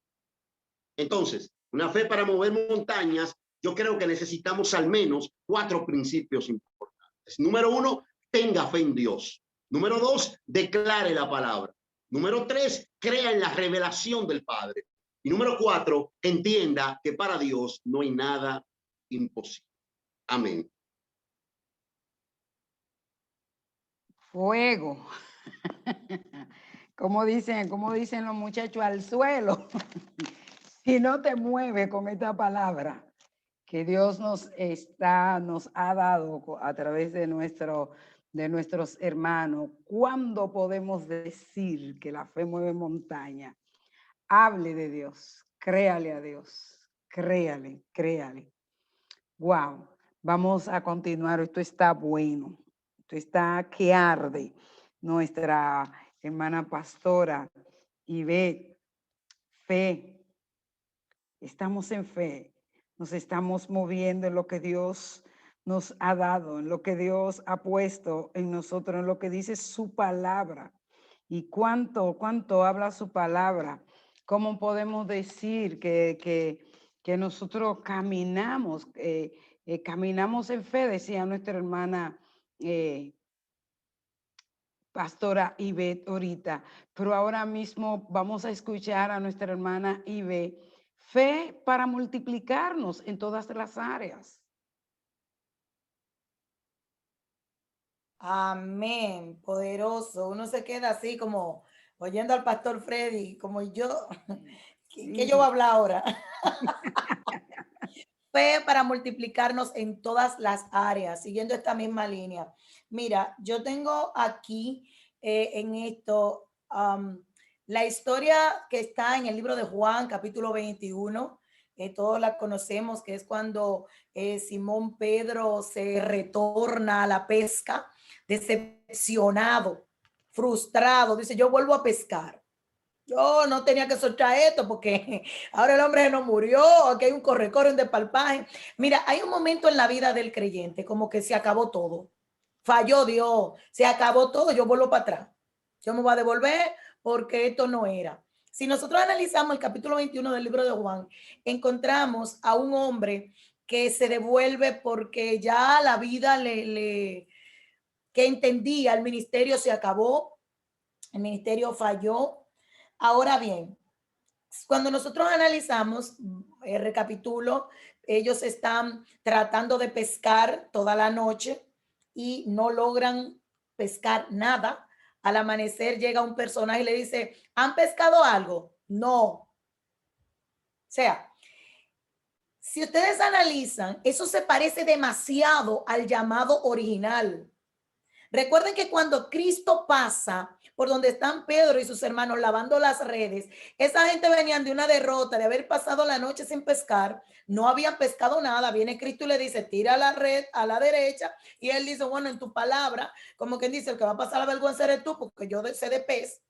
Entonces, una fe para mover montañas, yo creo que necesitamos al menos 4 principios importantes. Número 1, tenga fe en Dios. Número 2, declare la palabra. Número 3, crea en la revelación del Padre. Y número 4, entienda que para Dios no hay nada imposible. Amén. Fuego. Como dicen los muchachos, al suelo. Si no te mueves con esta palabra que Dios nos ha dado a través de nuestros hermanos, ¿cuándo podemos decir que la fe mueve montaña? Hable de Dios, créale a Dios, créale. Wow, vamos a continuar. Esto está bueno, esto está que arde. Nuestra hermana pastora Ivette, fe. Estamos en fe, nos estamos moviendo en lo que Dios nos ha dado, en lo que Dios ha puesto en nosotros, en lo que dice su palabra. Y cuánto habla su palabra. ¿Cómo podemos decir que nosotros caminamos en fe? Decía nuestra hermana pastora Ivette ahorita, pero ahora mismo vamos a escuchar a nuestra hermana Ivette. Fe para multiplicarnos en todas las áreas. Amén, poderoso. Uno se queda así como oyendo al pastor Freddy, como yo. ¿Qué yo voy a hablar ahora? Fe para multiplicarnos en todas las áreas, siguiendo esta misma línea. Mira, yo tengo aquí en esto la historia que está en el libro de Juan, capítulo 21. Todos la conocemos, que es cuando Simón Pedro se retorna a la pesca, decepcionado, frustrado, dice, yo vuelvo a pescar. Yo no tenía que soltar esto porque ahora el hombre no murió, aquí hay un corre-corre, un despalpaje. Mira, hay un momento en la vida del creyente como que se acabó todo. Falló Dios, se acabó todo, yo vuelvo para atrás. Yo me voy a devolver porque esto no era. Si nosotros analizamos el capítulo 21 del libro de Juan, encontramos a un hombre que se devuelve porque ya la vida que entendía, el ministerio se acabó, el ministerio falló. Ahora bien, cuando nosotros analizamos, recapitulo, ellos están tratando de pescar toda la noche y no logran pescar nada. Al amanecer llega un personaje y le dice, ¿han pescado algo? No. O sea, si ustedes analizan, eso se parece demasiado al llamado original. Recuerden que cuando Cristo pasa por donde están Pedro y sus hermanos lavando las redes, esa gente venían de una derrota, de haber pasado la noche sin pescar, no habían pescado nada. Viene Cristo y le dice, tira la red a la derecha, y él dice, bueno, en tu palabra, como quien dice, el que va a pasar la vergüenza eres tú, porque yo sé de pez.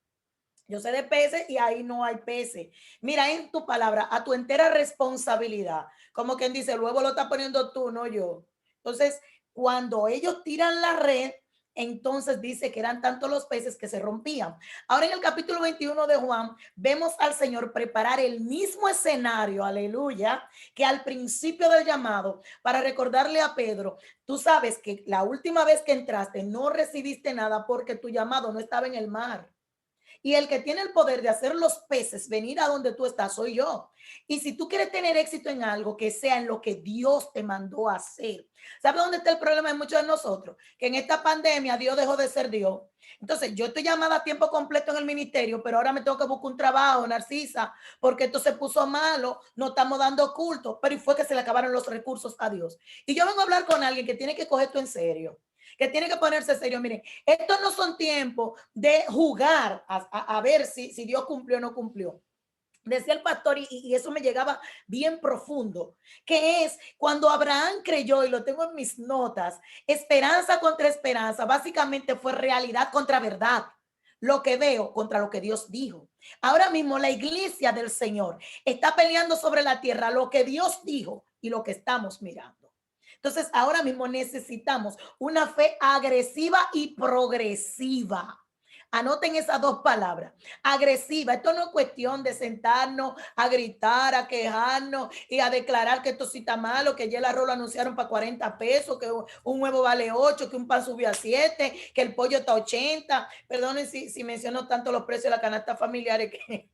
Yo sé de peces y ahí no hay peces. Mira, en tu palabra, a tu entera responsabilidad. Como quien dice, luego lo está poniendo tú, no yo. Entonces, cuando ellos tiran la red, entonces dice que eran tantos los peces que se rompían. Ahora en el capítulo 21 de Juan, vemos al Señor preparar el mismo escenario, aleluya, que al principio del llamado, para recordarle a Pedro, tú sabes que la última vez que entraste no recibiste nada porque tu llamado no estaba en el mar. Y el que tiene el poder de hacer los peces venir a donde tú estás soy yo. Y si tú quieres tener éxito en algo, que sea en lo que Dios te mandó a hacer. ¿Sabes dónde está el problema de muchos de nosotros? Que en esta pandemia Dios dejó de ser Dios. Entonces, yo estoy llamada a tiempo completo en el ministerio, pero ahora me tengo que buscar un trabajo, Narcisa, porque esto se puso malo, no estamos dando culto, pero fue que se le acabaron los recursos a Dios. Y yo vengo a hablar con alguien que tiene que coger esto en serio, que tiene que ponerse serio. Miren, estos no son tiempos de jugar a ver si Dios cumplió o no cumplió. Decía el pastor, y eso me llegaba bien profundo, que es cuando Abraham creyó, y lo tengo en mis notas, esperanza contra esperanza, básicamente fue realidad contra verdad. Lo que veo contra lo que Dios dijo. Ahora mismo la iglesia del Señor está peleando sobre la tierra lo que Dios dijo y lo que estamos mirando. Entonces, ahora mismo necesitamos una fe agresiva y progresiva. Anoten esas dos palabras, agresiva. Esto no es cuestión de sentarnos a gritar, a quejarnos y a declarar que esto sí está malo, que ya el arroz lo anunciaron para 40 pesos, que un huevo vale 8, que un pan subió a 7, que el pollo está a 80. Perdonen si menciono tanto los precios de la canasta familiar, que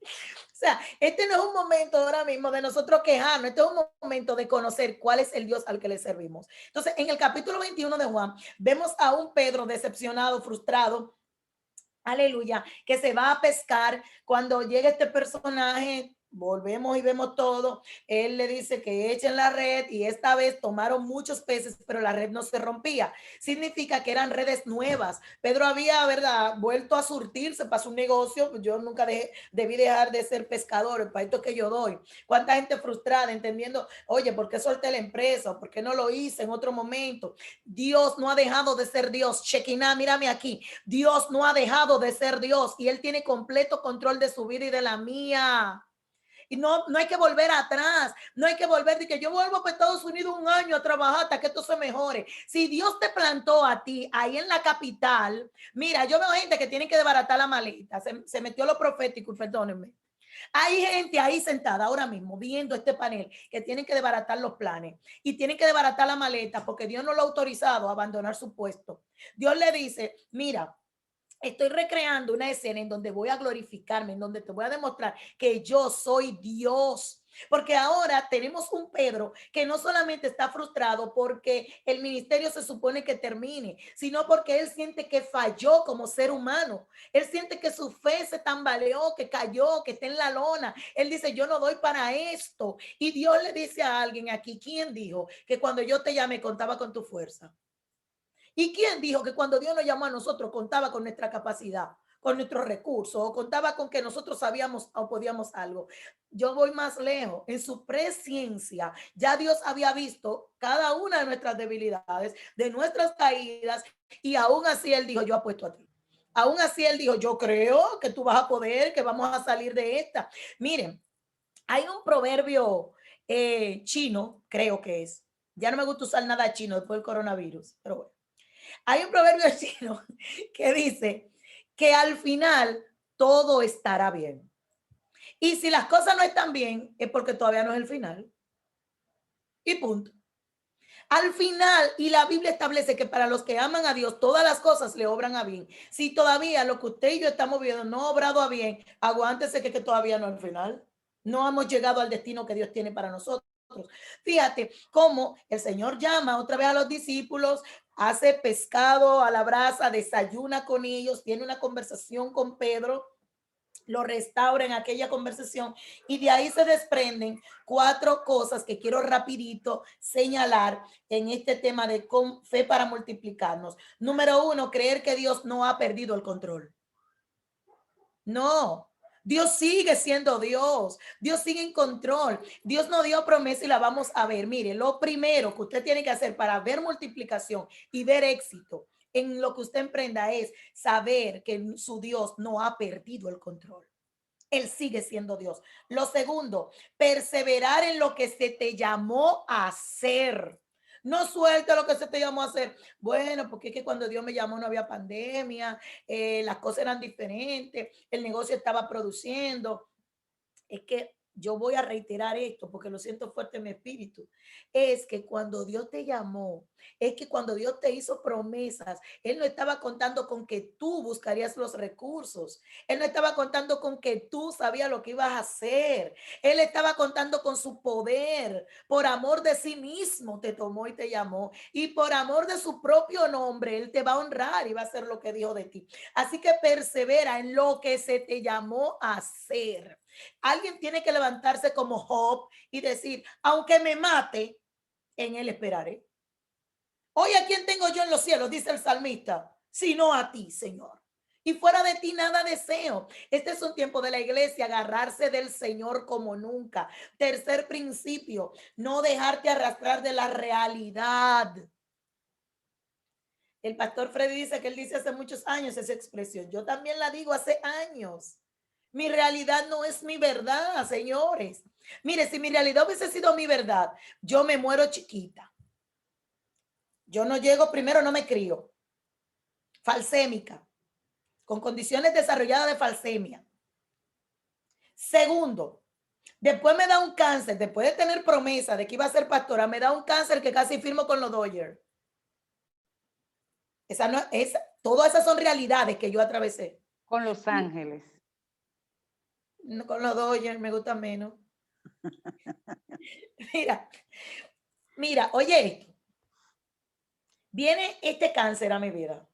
o sea, este no es un momento ahora mismo de nosotros quejarnos, este es un momento de conocer cuál es el Dios al que le servimos. Entonces, en el capítulo 21 de Juan, vemos a un Pedro decepcionado, frustrado, aleluya, que se va a pescar. Cuando llega este personaje, volvemos y vemos todo. Él le dice que echen la red y esta vez tomaron muchos peces, pero la red no se rompía. Significa que eran redes nuevas. Pedro había, ¿verdad?, vuelto a surtirse para su negocio. Yo nunca debí dejar de ser pescador, para esto que yo doy. ¿Cuánta gente frustrada entendiendo, oye, ¿por qué solté la empresa? ¿Por qué no lo hice en otro momento? Dios no ha dejado de ser Dios. Shekinah, mírame aquí. Dios no ha dejado de ser Dios y Él tiene completo control de su vida y de la mía. Y no hay que volver atrás, no hay que volver de que yo vuelvo para Estados Unidos un año a trabajar hasta que esto se mejore. Si Dios te plantó a ti ahí en la capital, mira, yo veo gente que tiene que desbaratar la maleta, se metió lo profético, y perdónenme. Hay gente ahí sentada ahora mismo viendo este panel que tienen que desbaratar los planes y tienen que desbaratar la maleta porque Dios no lo ha autorizado a abandonar su puesto. Dios le dice, mira, estoy recreando una escena en donde voy a glorificarme, en donde te voy a demostrar que yo soy Dios. Porque ahora tenemos un Pedro que no solamente está frustrado porque el ministerio se supone que termine, sino porque él siente que falló como ser humano. Él siente que su fe se tambaleó, que cayó, que está en la lona. Él dice, yo no doy para esto. Y Dios le dice a alguien aquí, ¿quién dijo que cuando yo te llamé contaba con tu fuerza? ¿Y quién dijo que cuando Dios nos llamó a nosotros contaba con nuestra capacidad, con nuestros recursos, o contaba con que nosotros sabíamos o podíamos algo? Yo voy más lejos. En su presencia, ya Dios había visto cada una de nuestras debilidades, de nuestras caídas, y aún así Él dijo, yo apuesto a ti. Aún así Él dijo, yo creo que tú vas a poder, que vamos a salir de esta. Miren, hay un proverbio chino, creo que es. Ya no me gusta usar nada chino después del coronavirus, pero bueno. Hay un proverbio chino que dice que al final todo estará bien. Y si las cosas no están bien, es porque todavía no es el final. Y punto. Al final, y la Biblia establece que para los que aman a Dios, todas las cosas le obran a bien. Si todavía lo que usted y yo estamos viendo no ha obrado a bien, aguántese que todavía no es el final. No hemos llegado al destino que Dios tiene para nosotros. Fíjate cómo el Señor llama otra vez a los discípulos, hace pescado a la brasa, desayuna con ellos, tiene una conversación con Pedro, lo restaura en aquella conversación y de ahí se desprenden 4 cosas que quiero rapidito señalar en este tema de con fe para multiplicarnos. Número 1, creer que Dios no ha perdido el control. No, Dios sigue siendo Dios. Dios sigue en control. Dios nos dio promesa y la vamos a ver. Mire, lo primero que usted tiene que hacer para ver multiplicación y ver éxito en lo que usted emprenda es saber que su Dios no ha perdido el control. Él sigue siendo Dios. Lo segundo, perseverar en lo que se te llamó a hacer. No suelta lo que se te llamó a hacer. Bueno, porque es que cuando Dios me llamó no había pandemia, las cosas eran diferentes, el negocio estaba produciendo. Es que yo voy a reiterar esto porque lo siento fuerte en mi espíritu. Es que cuando Dios te llamó, es que cuando Dios te hizo promesas, Él no estaba contando con que tú buscarías los recursos. Él no estaba contando con que tú sabías lo que ibas a hacer. Él estaba contando con su poder. Por amor de sí mismo te tomó y te llamó. Y por amor de su propio nombre, Él te va a honrar y va a hacer lo que dijo de ti. Así que persevera en lo que se te llamó a hacer. Alguien tiene que levantarse como Job y decir, aunque me mate, en él esperaré. Hoy a quién tengo yo en los cielos, dice el salmista, sino a ti, Señor. Y fuera de ti nada deseo. Este es un tiempo de la iglesia, agarrarse del Señor como nunca. Tercer principio, no dejarte arrastrar de la realidad. El pastor Freddy dice que él dice hace muchos años esa expresión. Yo también la digo hace años. Mi realidad no es mi verdad, señores. Mire, si mi realidad hubiese sido mi verdad, yo me muero chiquita. Yo no llego, primero no me crío. Falsémica, con condiciones desarrolladas de falsemia. Segundo, después me da un cáncer, después de tener promesa de que iba a ser pastora, me da un cáncer que casi firmo con los Dodgers. Todas esas son realidades que yo atravesé. Con Los Ángeles. No, con los Dodgers me gusta menos. Mira, oye esto. Viene este cáncer a mi vida,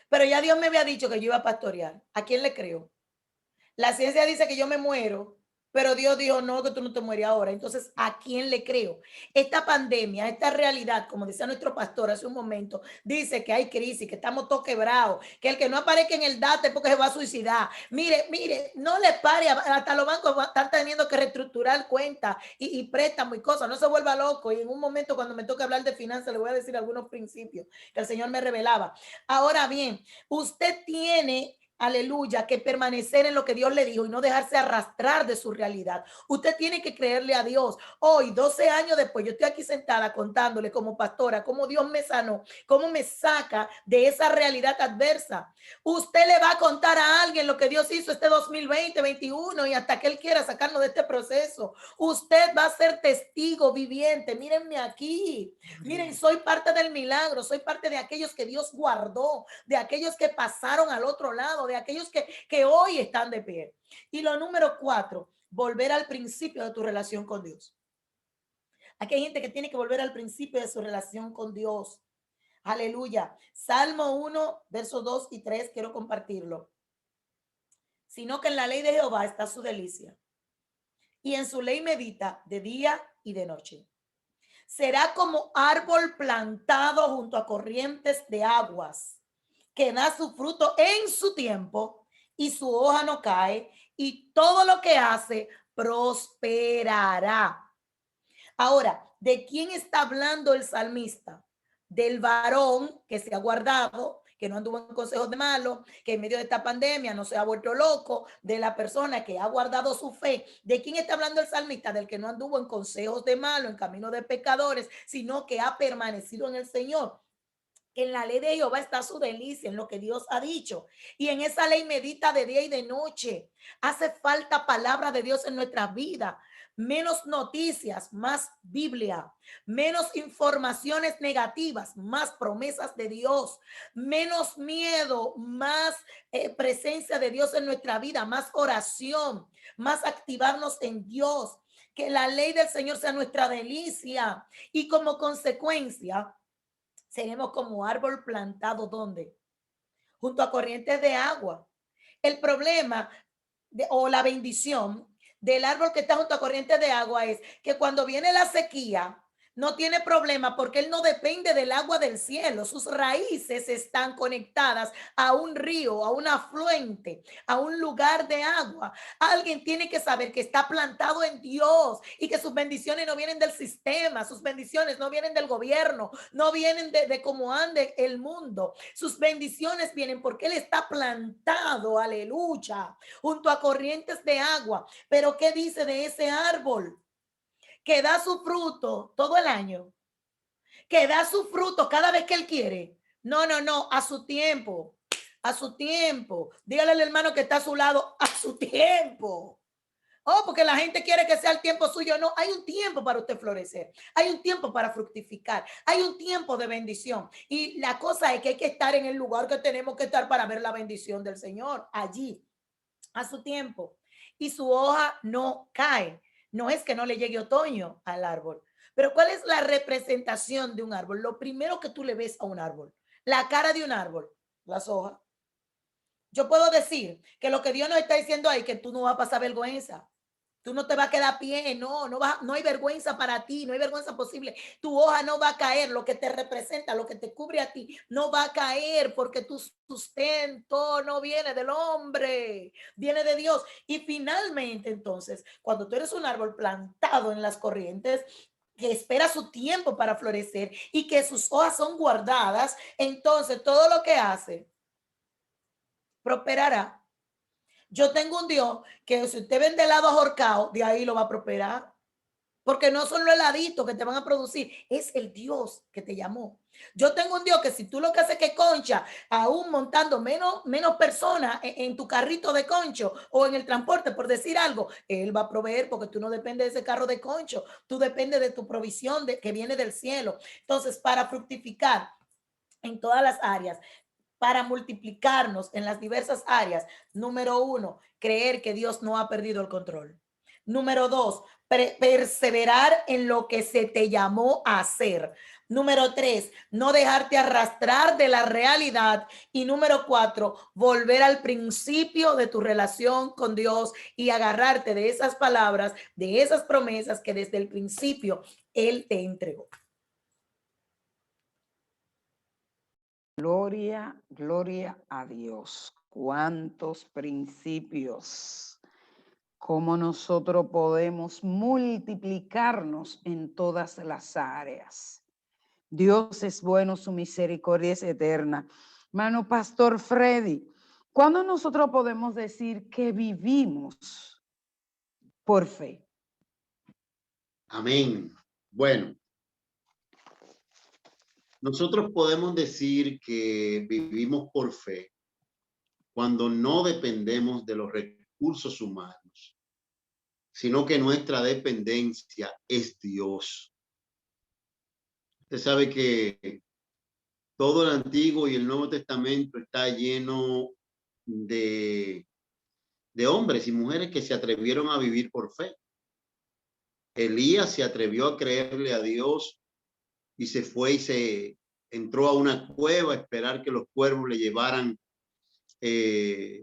pero ya Dios me había dicho que yo iba a pastorear. ¿A quién le creo? La ciencia dice que yo me muero, pero Dios dijo, no, que tú no te mueres ahora. Entonces, ¿a quién le creo? Esta pandemia, esta realidad, como decía nuestro pastor hace un momento, dice que hay crisis, que estamos todos quebrados, que el que no aparezca en el DATE porque se va a suicidar. Mire, no le pare, hasta los bancos están teniendo que reestructurar cuentas y préstamos y cosas, no se vuelva loco. Y en un momento cuando me toque hablar de finanzas, le voy a decir algunos principios que el Señor me revelaba. Ahora bien, usted tiene aleluya, que permanecer en lo que Dios le dijo y no dejarse arrastrar de su realidad. Usted tiene que creerle a Dios. Hoy, 12 años después, yo estoy aquí sentada contándole como pastora cómo Dios me sanó, cómo me saca de esa realidad adversa. Usted le va a contar a alguien lo que Dios hizo este 2020, 21 y hasta que Él quiera sacarnos de este proceso. Usted va a ser testigo viviente. Mírenme aquí. Miren, soy parte del milagro, soy parte de aquellos que Dios guardó, de aquellos que pasaron al otro lado, de aquellos que hoy están de pie. Y lo número 4, volver al principio de tu relación con Dios. Aquí hay gente que tiene que volver al principio de su relación con Dios. Aleluya. Salmo 1, versos 2 y 3, quiero compartirlo. Sino que en la ley de Jehová está su delicia, y en su ley medita de día y de noche. Será como árbol plantado junto a corrientes de aguas, que da su fruto en su tiempo y su hoja no cae, y todo lo que hace prosperará. Ahora, ¿de quién está hablando el salmista? Del varón que se ha guardado, que no anduvo en consejos de malos, que en medio de esta pandemia no se ha vuelto loco, de la persona que ha guardado su fe. ¿De quién está hablando el salmista? Del que no anduvo en consejos de malos, en camino de pecadores, sino que ha permanecido en el Señor. En la ley de Jehová está su delicia, en lo que Dios ha dicho. Y en esa ley medita de día y de noche. Hace falta palabra de Dios en nuestra vida. Menos noticias, más Biblia. Menos informaciones negativas, más promesas de Dios. Menos miedo, más presencia de Dios en nuestra vida. Más oración, más activarnos en Dios. Que la ley del Señor sea nuestra delicia. Y como consecuencia, seremos como árbol plantado, ¿dónde? Junto a corrientes de agua. El problema o la bendición del árbol que está junto a corrientes de agua es que cuando viene la sequía, no tiene problema porque él no depende del agua del cielo. Sus raíces están conectadas a un río, a un afluente, a un lugar de agua. Alguien tiene que saber que está plantado en Dios y que sus bendiciones no vienen del sistema, sus bendiciones no vienen del gobierno, no vienen de cómo ande el mundo. Sus bendiciones vienen porque él está plantado, aleluya, junto a corrientes de agua. Pero ¿qué dice de ese árbol? Que da su fruto todo el año, que da su fruto cada vez que él quiere. No, no, no, a su tiempo, a su tiempo. Dígale al hermano que está a su lado, a su tiempo. Oh, porque la gente quiere que sea el tiempo suyo. No, hay un tiempo para usted florecer. Hay un tiempo para fructificar. Hay un tiempo de bendición. Y la cosa es que hay que estar en el lugar que tenemos que estar para ver la bendición del Señor. Allí, a su tiempo. Y su hoja no cae. No es que no le llegue otoño al árbol. Pero ¿cuál es la representación de un árbol? Lo primero que tú le ves a un árbol. La cara de un árbol. Las hojas. Yo puedo decir que lo que Dios nos está diciendo ahí, que tú no vas a pasar vergüenza. Tú no te vas a quedar a pie, no hay vergüenza para ti, no hay vergüenza posible. Tu hoja no va a caer, lo que te representa, lo que te cubre a ti, no va a caer porque tu sustento no viene del hombre, viene de Dios. Y finalmente, entonces, cuando tú eres un árbol plantado en las corrientes, que espera su tiempo para florecer y que sus hojas son guardadas, entonces todo lo que hace prosperará. Yo tengo un Dios que si usted vende helado ahorcado, de ahí lo va a prosperar. Porque no son los heladitos que te van a producir, es el Dios que te llamó. Yo tengo un Dios que si tú lo que haces es que concha, aún montando menos personas en tu carrito de concho o en el transporte, por decir algo, Él va a proveer porque tú no dependes de ese carro de concho, tú dependes de tu provisión que viene del cielo. Entonces, para fructificar en todas las áreas, para multiplicarnos en las diversas áreas. Número 1, creer que Dios no ha perdido el control. Número 2, perseverar en lo que se te llamó a hacer. Número 3, no dejarte arrastrar de la realidad. Y número 4, volver al principio de tu relación con Dios y agarrarte de esas palabras, de esas promesas que desde el principio Él te entregó. Gloria, gloria a Dios. Cuántos principios. Cómo nosotros podemos multiplicarnos en todas las áreas. Dios es bueno, su misericordia es eterna. Hermano Pastor Freddy, ¿Cuándo nosotros podemos decir que vivimos por fe? Amén. Bueno, nosotros podemos decir que vivimos por fe cuando no dependemos de los recursos humanos, sino que nuestra dependencia es Dios. Usted sabe que todo el Antiguo y el Nuevo Testamento está lleno de hombres y mujeres que se atrevieron a vivir por fe. Elías se atrevió a creerle a Dios y se fue y se entró a una cueva a esperar que los cuervos le llevaran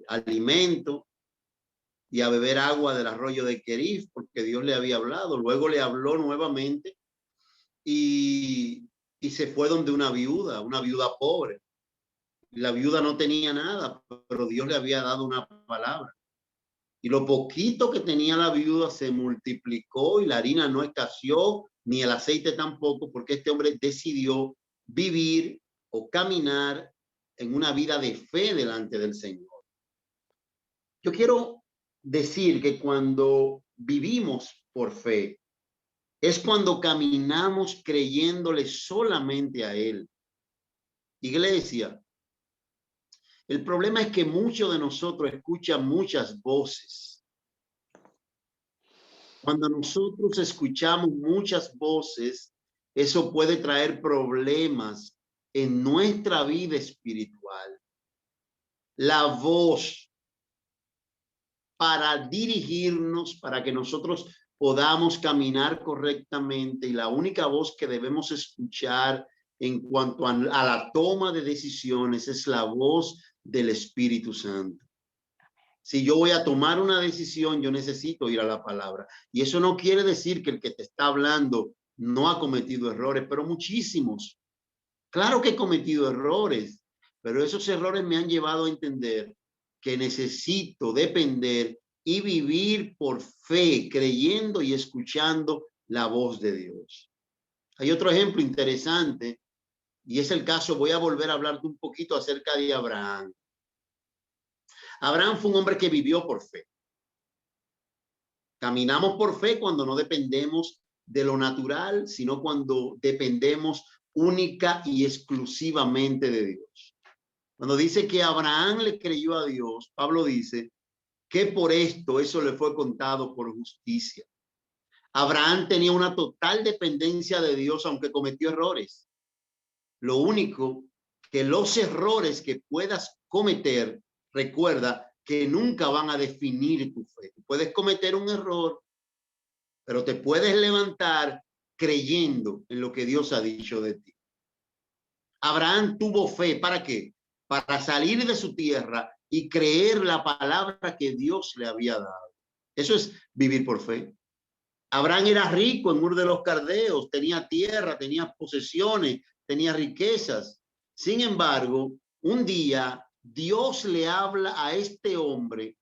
alimento y a beber agua del arroyo de Querif, porque Dios le había hablado. Luego le habló nuevamente y se fue donde una viuda pobre. La viuda no tenía nada, pero Dios le había dado una palabra. Y lo poquito que tenía la viuda se multiplicó y la harina no escaseó, ni el aceite tampoco, porque este hombre decidió vivir o caminar en una vida de fe delante del Señor. Yo quiero decir que cuando vivimos por fe, es cuando caminamos creyéndole solamente a Él. Iglesia, el problema es que muchos de nosotros escuchan muchas voces. Cuando nosotros escuchamos muchas voces, eso puede traer problemas en nuestra vida espiritual. La voz para dirigirnos, para que nosotros podamos caminar correctamente, y la única voz que debemos escuchar en cuanto a la toma de decisiones es la voz del Espíritu Santo. Si yo voy a tomar una decisión, yo necesito ir a la palabra. Y eso no quiere decir que el que te está hablando no ha cometido errores, pero muchísimos. Claro que he cometido errores, pero esos errores me han llevado a entender que necesito depender y vivir por fe, creyendo y escuchando la voz de Dios. Hay otro ejemplo interesante, y es el caso, voy a volver a hablarte un poquito acerca de Abraham. Abraham fue un hombre que vivió por fe. Caminamos por fe cuando no dependemos de lo natural, sino cuando dependemos única y exclusivamente de Dios. Cuando dice que Abraham le creyó a Dios, Pablo dice que por esto eso le fue contado por justicia. Abraham tenía una total dependencia de Dios, aunque cometió errores. Lo único que los errores que puedas cometer, recuerda que nunca van a definir tu fe. Puedes cometer un error, pero te puedes levantar creyendo en lo que Dios ha dicho de ti. Abraham tuvo fe, ¿para qué? Para salir de su tierra y creer la palabra que Dios le había dado. Eso es vivir por fe. Abraham era rico en Ur de los Caldeos, tenía tierra, tenía posesiones, tenía riquezas. Sin embargo, un día Dios le habla a este hombre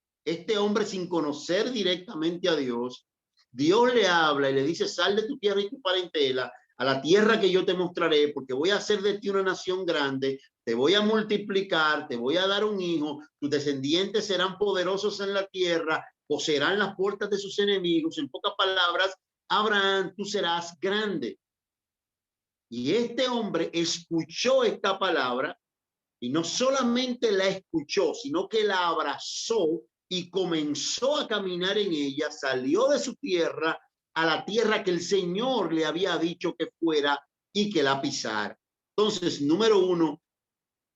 sin conocer directamente a Dios. Dios le habla y le dice: sal de tu tierra y tu parentela a la tierra que yo te mostraré, porque voy a hacer de ti una nación grande, te voy a multiplicar, te voy a dar un hijo, tus descendientes serán poderosos en la tierra, poseerán las puertas de sus enemigos. En pocas palabras, Abraham, tú serás grande. Y este hombre escuchó esta palabra y no solamente la escuchó, sino que la abrazó y comenzó a caminar en ella, salió de su tierra a la tierra que el Señor le había dicho que fuera y que la pisara. Entonces, número uno,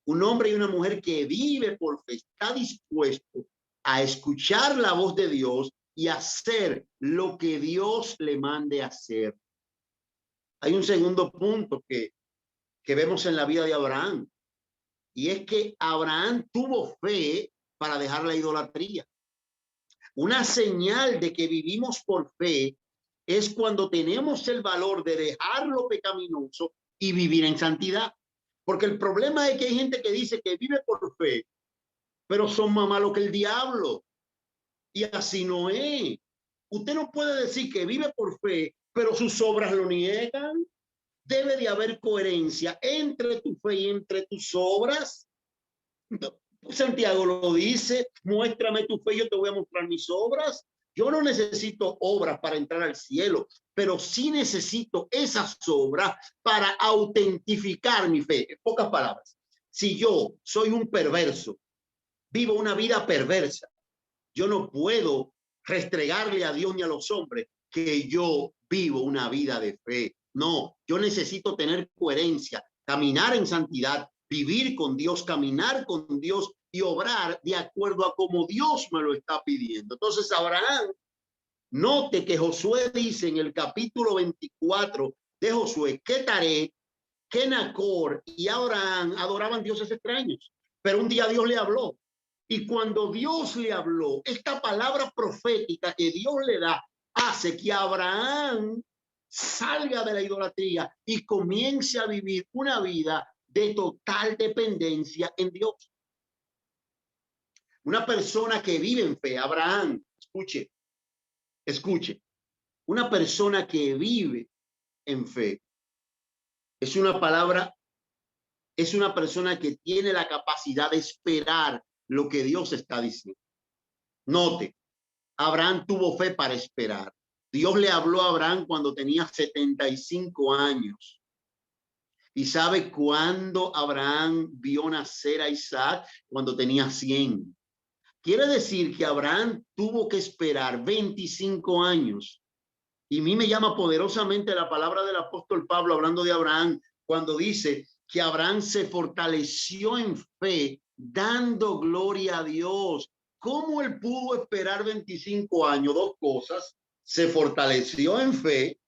un hombre y una mujer que vive por fe está dispuesto a escuchar la voz de Dios y hacer lo que Dios le mande hacer. Hay un segundo punto que vemos en la vida de Abraham, y es que Abraham tuvo fe para dejar la idolatría. Una señal de que vivimos por fe es cuando tenemos el valor de dejar lo pecaminoso y vivir en santidad. Porque el problema es que hay gente que dice que vive por fe, pero son más malos que el diablo. Y así no es. Usted no puede decir que vive por fe, pero sus obras lo niegan. Debe de haber coherencia entre tu fe y entre tus obras. Santiago lo dice, muéstrame tu fe, yo te voy a mostrar mis obras. Yo no necesito obras para entrar al cielo, pero sí necesito esas obras para autentificar mi fe. En pocas palabras, si yo soy un perverso, vivo una vida perversa, yo no puedo restregarle a Dios ni a los hombres que yo vivo una vida de fe. No, yo necesito tener coherencia, caminar en santidad, vivir con Dios, caminar con Dios y obrar de acuerdo a como Dios me lo está pidiendo. Entonces, Abraham, note que Josué dice en el capítulo 24 de Josué que Taré, que Nacor y Abraham adoraban dioses extraños. Pero un día Dios le habló. Y cuando Dios le habló, esta palabra profética que Dios le da hace que Abraham salga de la idolatría y comience a vivir una vida de total dependencia en Dios. Una persona que vive en fe, Abraham, escuche, una persona que vive en fe es una persona que tiene la capacidad de esperar lo que Dios está diciendo. Note, Abraham tuvo fe para esperar. Dios le habló a Abraham cuando tenía 75 años. ¿Y sabe cuándo Abraham vio nacer a Isaac? Cuando tenía 100. Quiere decir que Abraham tuvo que esperar 25 años. Y a mí me llama poderosamente la palabra del apóstol Pablo hablando de Abraham cuando dice que Abraham se fortaleció en fe dando gloria a Dios. ¿Cómo él pudo esperar 25 años? Dos cosas. Se fortaleció en fe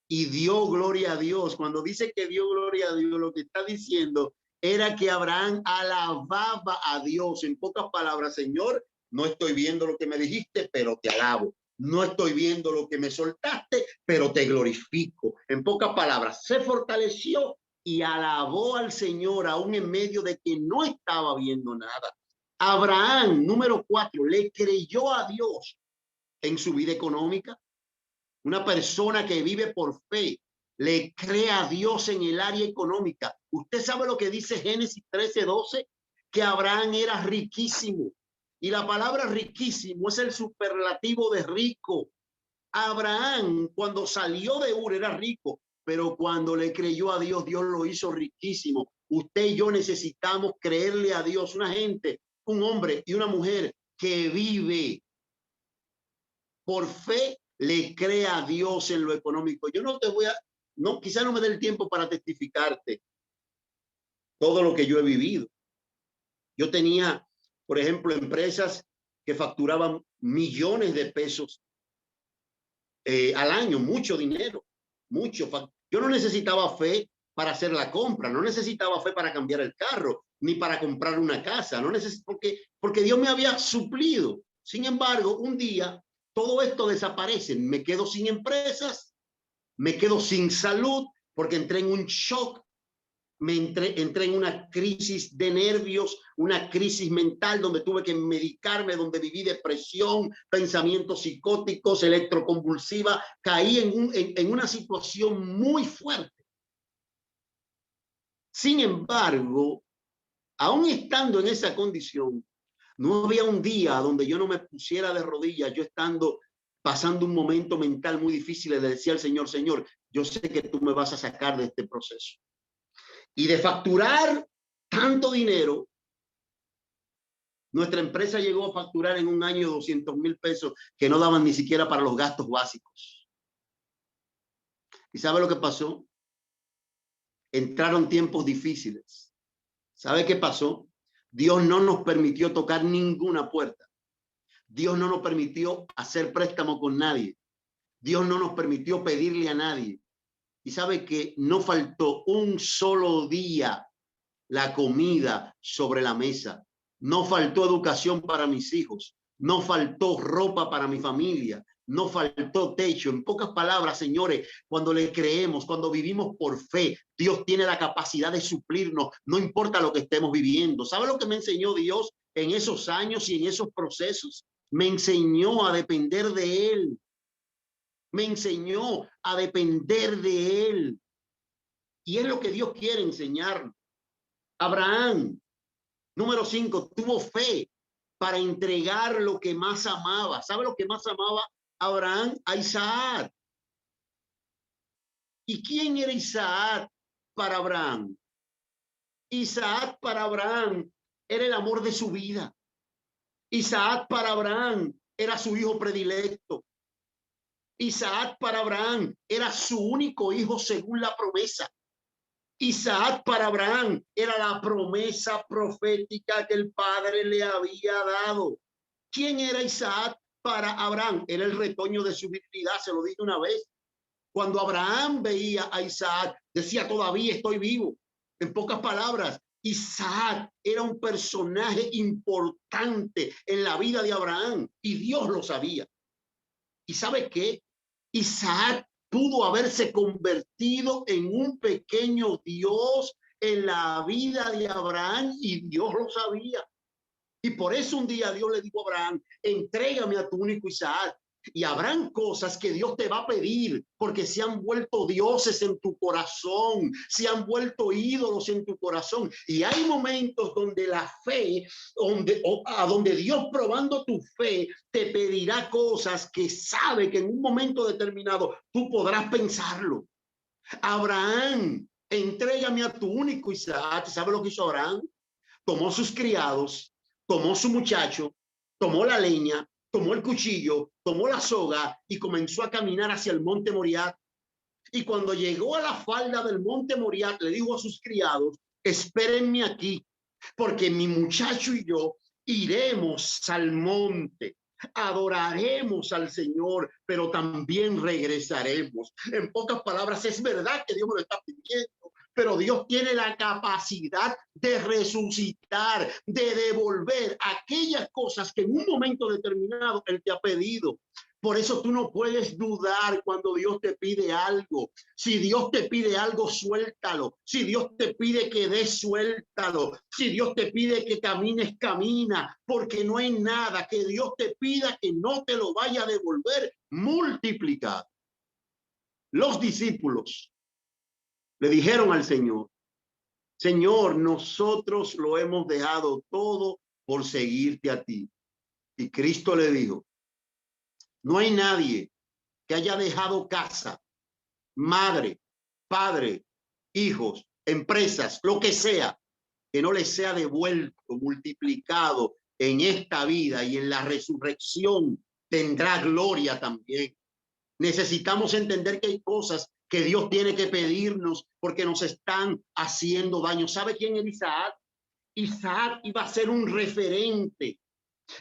y dio gloria a Dios. Cuando dice que dio gloria a Dios, lo que está diciendo era que Abraham alababa a Dios. En pocas palabras, Señor, no estoy viendo lo que me dijiste, pero te alabo. No estoy viendo lo que me soltaste, pero te glorifico. En pocas palabras, se fortaleció y alabó al Señor aún en medio de que no estaba viendo nada. Abraham, número 4, le creyó a Dios en su vida económica. Una persona que vive por fe le cree a Dios en el área económica. Usted sabe lo que dice Génesis 13:12, que Abraham era riquísimo. Y la palabra riquísimo es el superlativo de rico. Abraham, cuando salió de Ur, era rico, pero cuando le creyó a Dios, Dios lo hizo riquísimo. Usted y yo necesitamos creerle a Dios. Una gente, un hombre y una mujer que vive por fe, le cree a Dios en lo económico. Yo no te voy a, no, quizá no me dé el tiempo para testificarte todo lo que yo he vivido. Yo tenía, por ejemplo, empresas que facturaban millones de pesos al año, mucho dinero, mucho. Yo no necesitaba fe para hacer la compra, no necesitaba fe para cambiar el carro, ni para comprar una casa, no porque Dios me había suplido. Sin embargo, un día todo esto desaparece, me quedo sin empresas, me quedo sin salud, porque entré en un shock, entré en una crisis de nervios, una crisis mental donde tuve que medicarme, donde viví depresión, pensamientos psicóticos, electroconvulsiva, caí en una situación muy fuerte. Sin embargo, aún estando en esa condición, no había un día donde yo no me pusiera de rodillas, yo pasando un momento mental muy difícil, le decía al Señor, Señor, yo sé que tú me vas a sacar de este proceso. Y de facturar tanto dinero, nuestra empresa llegó a facturar en un año 200,000 pesos que no daban ni siquiera para los gastos básicos. ¿Y sabe lo que pasó? Entraron tiempos difíciles. ¿Sabe qué pasó? Dios no nos permitió tocar ninguna puerta. Dios no nos permitió hacer préstamo con nadie. Dios no nos permitió pedirle a nadie. Y sabe que no faltó un solo día la comida sobre la mesa. No faltó educación para mis hijos. No faltó ropa para mi familia. No faltó techo. En pocas palabras, señores, cuando le creemos, cuando vivimos por fe, Dios tiene la capacidad de suplirnos, no importa lo que estemos viviendo. ¿Sabe lo que me enseñó Dios en esos años y en esos procesos? Me enseñó a depender de Él. Me enseñó a depender de Él. Y es lo que Dios quiere enseñarnos. Abraham Número 5, tuvo fe para entregar lo que más amaba. ¿Sabe lo que más amaba Abraham? A Isaac. ¿Y quién era Isaac para Abraham? Isaac para Abraham era el amor de su vida. Isaac para Abraham era su hijo predilecto. Isaac para Abraham era su único hijo según la promesa. Isaac para Abraham era la promesa profética que el Padre le había dado. ¿Quién era Isaac para Abraham? Era el retoño de su virilidad, se lo dije una vez. Cuando Abraham veía a Isaac, decía, todavía estoy vivo. En pocas palabras, Isaac era un personaje importante en la vida de Abraham y Dios lo sabía. ¿Y sabe qué? Isaac pudo haberse convertido en un pequeño Dios en la vida de Abraham y Dios lo sabía. Y por eso un día Dios le dijo a Abraham, entrégame a tu único Isaac. Y habrán cosas que Dios te va a pedir porque se han vuelto dioses en tu corazón, se han vuelto ídolos en tu corazón. Y hay momentos donde la fe, donde Dios probando tu fe, te pedirá cosas que sabe que en un momento determinado tú podrás pensarlo. Abraham, entrégame a tu único Isaac. ¿Sabe lo que hizo Abraham? Tomó sus criados, tomó su muchacho, tomó la leña, tomó el cuchillo, tomó la soga y comenzó a caminar hacia el monte Moriah. Y cuando llegó a la falda del monte Moriah, le dijo a sus criados, espérenme aquí, porque mi muchacho y yo iremos al monte, adoraremos al Señor, pero también regresaremos. En pocas palabras, es verdad que Dios me lo está pidiendo, pero Dios tiene la capacidad de resucitar, de devolver aquellas cosas que en un momento determinado Él te ha pedido. Por eso tú no puedes dudar cuando Dios te pide algo. Si Dios te pide algo, suéltalo. Si Dios te pide que des, suéltalo. Si Dios te pide que camines, camina. Porque no hay nada que Dios te pida que no te lo vaya a devolver multiplicado. Los discípulos le dijeron al Señor, Señor, nosotros lo hemos dejado todo por seguirte a ti. Y Cristo le dijo, no hay nadie que haya dejado casa, madre, padre, hijos, empresas, lo que sea, que no les sea devuelto, multiplicado en esta vida, y en la resurrección tendrá gloria también. Necesitamos entender que hay cosas que Dios tiene que pedirnos porque nos están haciendo daño. ¿Sabe quién es Isaac? Isaac iba a ser un referente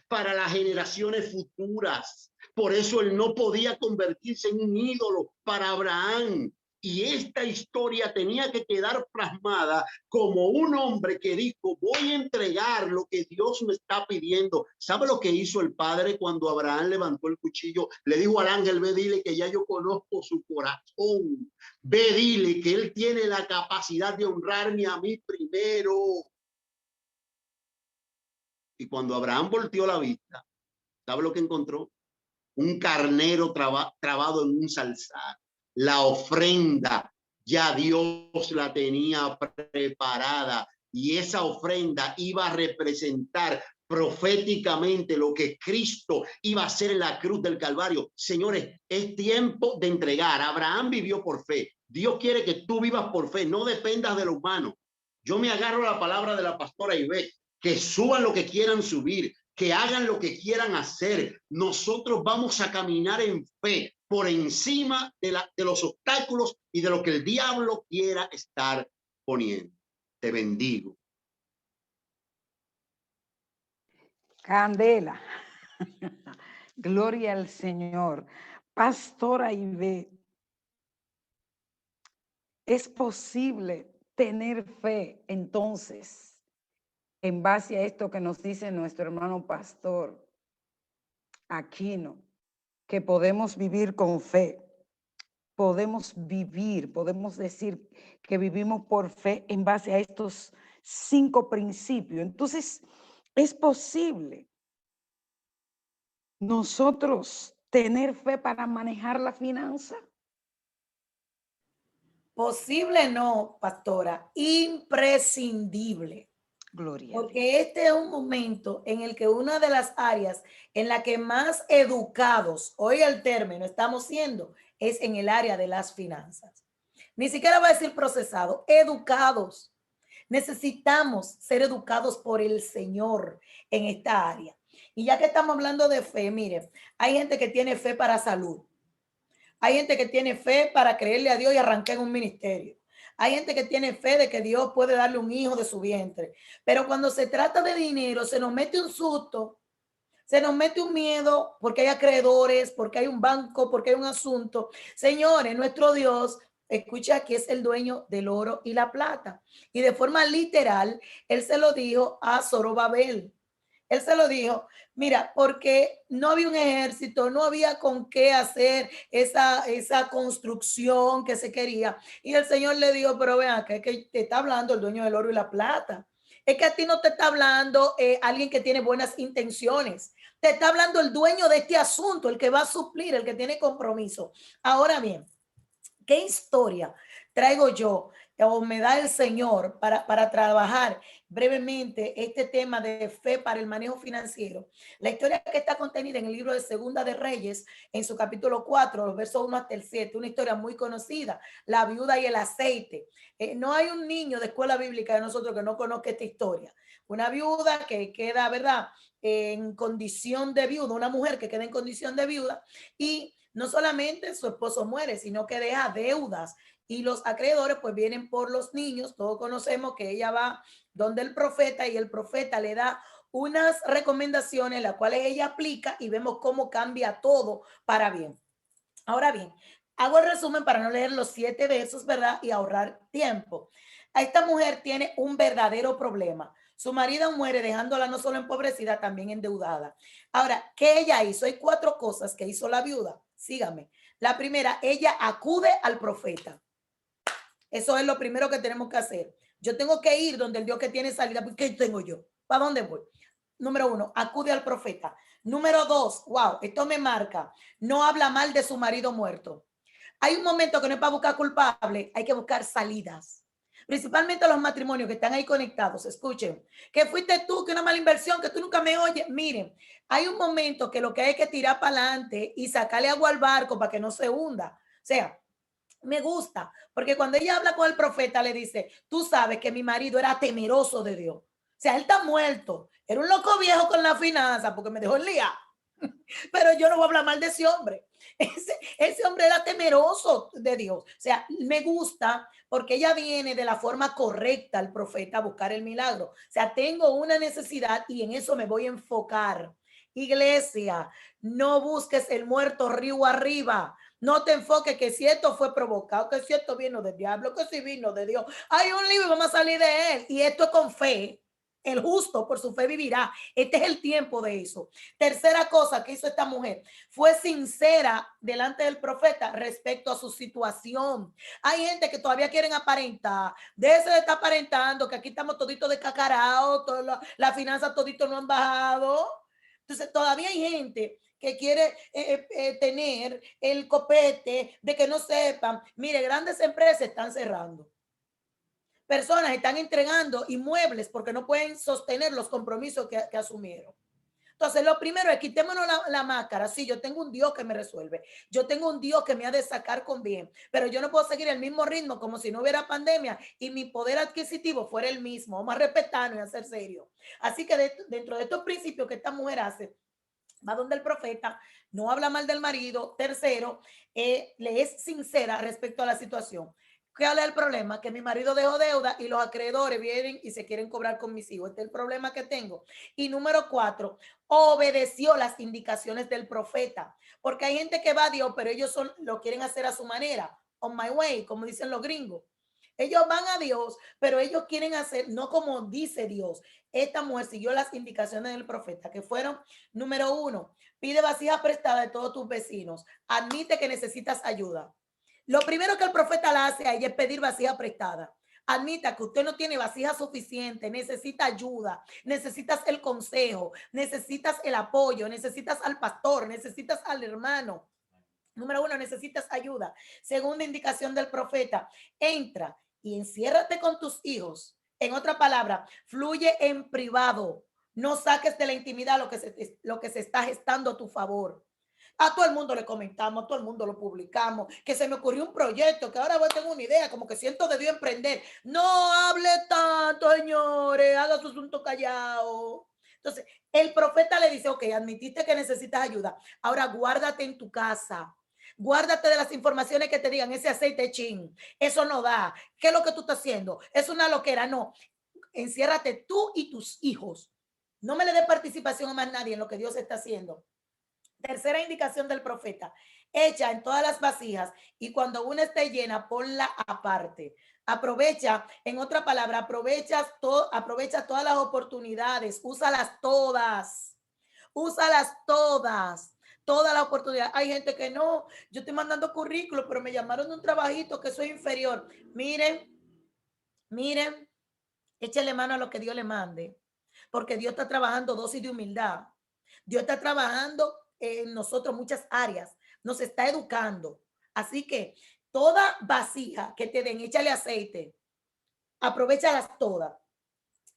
para las generaciones futuras. Por eso él no podía convertirse en un ídolo para Abraham. Y esta historia tenía que quedar plasmada como un hombre que dijo, voy a entregar lo que Dios me está pidiendo. ¿Sabe lo que hizo el padre cuando Abraham levantó el cuchillo? Le dijo al ángel, ve, dile que ya yo conozco su corazón. Ve, dile que él tiene la capacidad de honrarme a mí primero. Y cuando Abraham volteó la vista, ¿sabe lo que encontró? Un carnero trabado en un zarzal. La ofrenda ya Dios la tenía preparada, y esa ofrenda iba a representar proféticamente lo que Cristo iba a hacer en la cruz del Calvario. Señores, es tiempo de entregar. Abraham vivió por fe. Dios quiere que tú vivas por fe, no dependas de lo humano. Yo me agarro a la palabra de la pastora Ivette, que suban lo que quieran subir, que hagan lo que quieran hacer. Nosotros vamos a caminar en fe por encima de los obstáculos y de lo que el diablo quiera estar poniendo. Te bendigo. Candela. Gloria al Señor. Pastora Ivette, es posible tener fe entonces, en base a esto que nos dice nuestro hermano pastor Aquino, que podemos vivir con fe, podemos decir que vivimos por fe en base a estos 5 principios. Entonces, es posible nosotros tener fe para manejar la finanza. Posible no, pastora, imprescindible. Gloria. Porque este es un momento en el que una de las áreas en la que más educados, oiga el término, estamos siendo, es en el área de las finanzas. Ni siquiera va a decir procesado, educados. Necesitamos ser educados por el Señor en esta área. Y ya que estamos hablando de fe, mire, hay gente que tiene fe para salud. Hay gente que tiene fe para creerle a Dios y arrancar en un ministerio. Hay gente que tiene fe de que Dios puede darle un hijo de su vientre. Pero cuando se trata de dinero, se nos mete un susto, se nos mete un miedo porque hay acreedores, porque hay un banco, porque hay un asunto. Señores, nuestro Dios, escucha, que es el dueño del oro y la plata. Y de forma literal, él se lo dijo a Zorobabel. Él se lo dijo, mira, porque no había un ejército, no había con qué hacer esa construcción que se quería. Y el Señor le dijo, pero vean, que te está hablando el dueño del oro y la plata. Es que a ti no te está hablando alguien que tiene buenas intenciones. Te está hablando el dueño de este asunto, el que va a suplir, el que tiene compromiso. Ahora bien, ¿qué historia traigo yo o me da el Señor para trabajar brevemente este tema de fe para el manejo financiero? La historia que está contenida en el libro de Segunda de Reyes, en su capítulo 4, los versos 1 hasta el 7, una historia muy conocida, la viuda y el aceite. No hay un niño de escuela bíblica de nosotros que no conozca esta historia. Una viuda que queda, ¿verdad?, en condición de viuda, una mujer que queda en condición de viuda y no solamente su esposo muere, sino que deja deudas y los acreedores pues vienen por los niños. Todos conocemos que ella va donde el profeta y el profeta le da unas recomendaciones, las cuales ella aplica y vemos cómo cambia todo para bien. Ahora bien, hago el resumen para no leer los 7 versos, ¿verdad? Y ahorrar tiempo. Esta mujer tiene un verdadero problema. Su marido muere dejándola no solo empobrecida, también endeudada. Ahora, ¿qué ella hizo? Hay 4 cosas que hizo la viuda. Sígame. La primera, ella acude al profeta. Eso es lo primero que tenemos que hacer. Yo tengo que ir donde el Dios que tiene salida. ¿Qué tengo yo? ¿Para dónde voy? Número 1, acude al profeta. Número 2, wow, esto me marca. No habla mal de su marido muerto. Hay un momento que no es para buscar culpable, hay que buscar salidas. Principalmente los matrimonios que están ahí conectados. Escuchen, que fuiste tú, que una mala inversión, que tú nunca me oyes. Miren, hay un momento que lo que hay que tirar para adelante y sacarle agua al barco para que no se hunda. O sea, me gusta, porque cuando ella habla con el profeta, le dice, tú sabes que mi marido era temeroso de Dios. O sea, él está muerto. Era un loco viejo con la finanza porque me dejó el día. Pero yo no voy a hablar mal de ese hombre. Ese hombre era temeroso de Dios. O sea, me gusta porque ella viene de la forma correcta al profeta a buscar el milagro. O sea, tengo una necesidad y en eso me voy a enfocar. Iglesia, no busques el muerto río arriba. No te enfoques que si esto fue provocado, que si esto vino del diablo, que si vino de Dios. Hay un libro y vamos a salir de él. Y esto es con fe. El justo por su fe vivirá. Este es el tiempo de eso. Tercera cosa que hizo esta mujer, fue sincera delante del profeta respecto a su situación. Hay gente que todavía quieren aparentar. De ese está aparentando que aquí estamos toditos de cacarao, la finanza todito no han bajado. Entonces todavía hay gente que quiere tener el copete de que no sepan. Mire, grandes empresas están cerrando. Personas están entregando inmuebles porque no pueden sostener los compromisos que asumieron. Entonces, lo primero es quitémonos la máscara. Sí, yo tengo un Dios que me resuelve. Yo tengo un Dios que me ha de sacar con bien. Pero yo no puedo seguir el mismo ritmo como si no hubiera pandemia y mi poder adquisitivo fuera el mismo. Vamos a respetarnos y a ser serios. Así que dentro de estos principios que esta mujer hace, va donde el profeta, no habla mal del marido. Tercero, le es sincera respecto a la situación. ¿Cuál es el problema? Que mi marido dejó deuda y los acreedores vienen y se quieren cobrar con mis hijos. Este es el problema que tengo. Y número 4, obedeció las indicaciones del profeta. Porque hay gente que va a Dios, pero ellos lo quieren hacer a su manera. On my way, como dicen los gringos. Ellos van a Dios, pero ellos quieren hacer, no como dice Dios. Esta mujer siguió las indicaciones del profeta, que fueron, número 1, pide vasija prestada de todos tus vecinos. Admite que necesitas ayuda. Lo primero que el profeta le hace a ella es pedir vasija prestada. Admita que usted no tiene vasija suficiente, necesita ayuda, necesitas el consejo, necesitas el apoyo, necesitas al pastor, necesitas al hermano. Número 1, necesitas ayuda. Segunda indicación del profeta, entra y enciérrate con tus hijos En otra palabra, fluye en privado. No saques de la intimidad lo que se está gestando a tu favor. A todo el mundo le comentamos, a todo el mundo lo publicamos, que se me ocurrió un proyecto, que ahora voy a tener una idea, como que siento de Dios emprender. No hable tanto, señores, haga su asunto callado. Entonces, el profeta le dice, ok, admitiste que necesitas ayuda, ahora guárdate en tu casa. Guárdate de las informaciones que te digan, ese aceite chin, eso no da. ¿Qué es lo que tú estás haciendo? Es una loquera, no. Enciérrate tú y tus hijos. No me le dé participación a más nadie en lo que Dios está haciendo. Tercera indicación del profeta, echa en todas las vasijas y cuando una esté llena, ponla aparte. Aprovecha, en otra palabra, aprovecha todas las oportunidades, úsalas todas, toda la oportunidad. Hay gente que no, yo estoy mandando currículos, pero me llamaron de un trabajito que soy inferior. Miren, échenle mano a lo que Dios le mande, porque Dios está trabajando dosis de humildad. Dios está trabajando en nosotros muchas áreas, nos está educando. Así que toda vasija que te den, échale aceite, aprovechalas todas.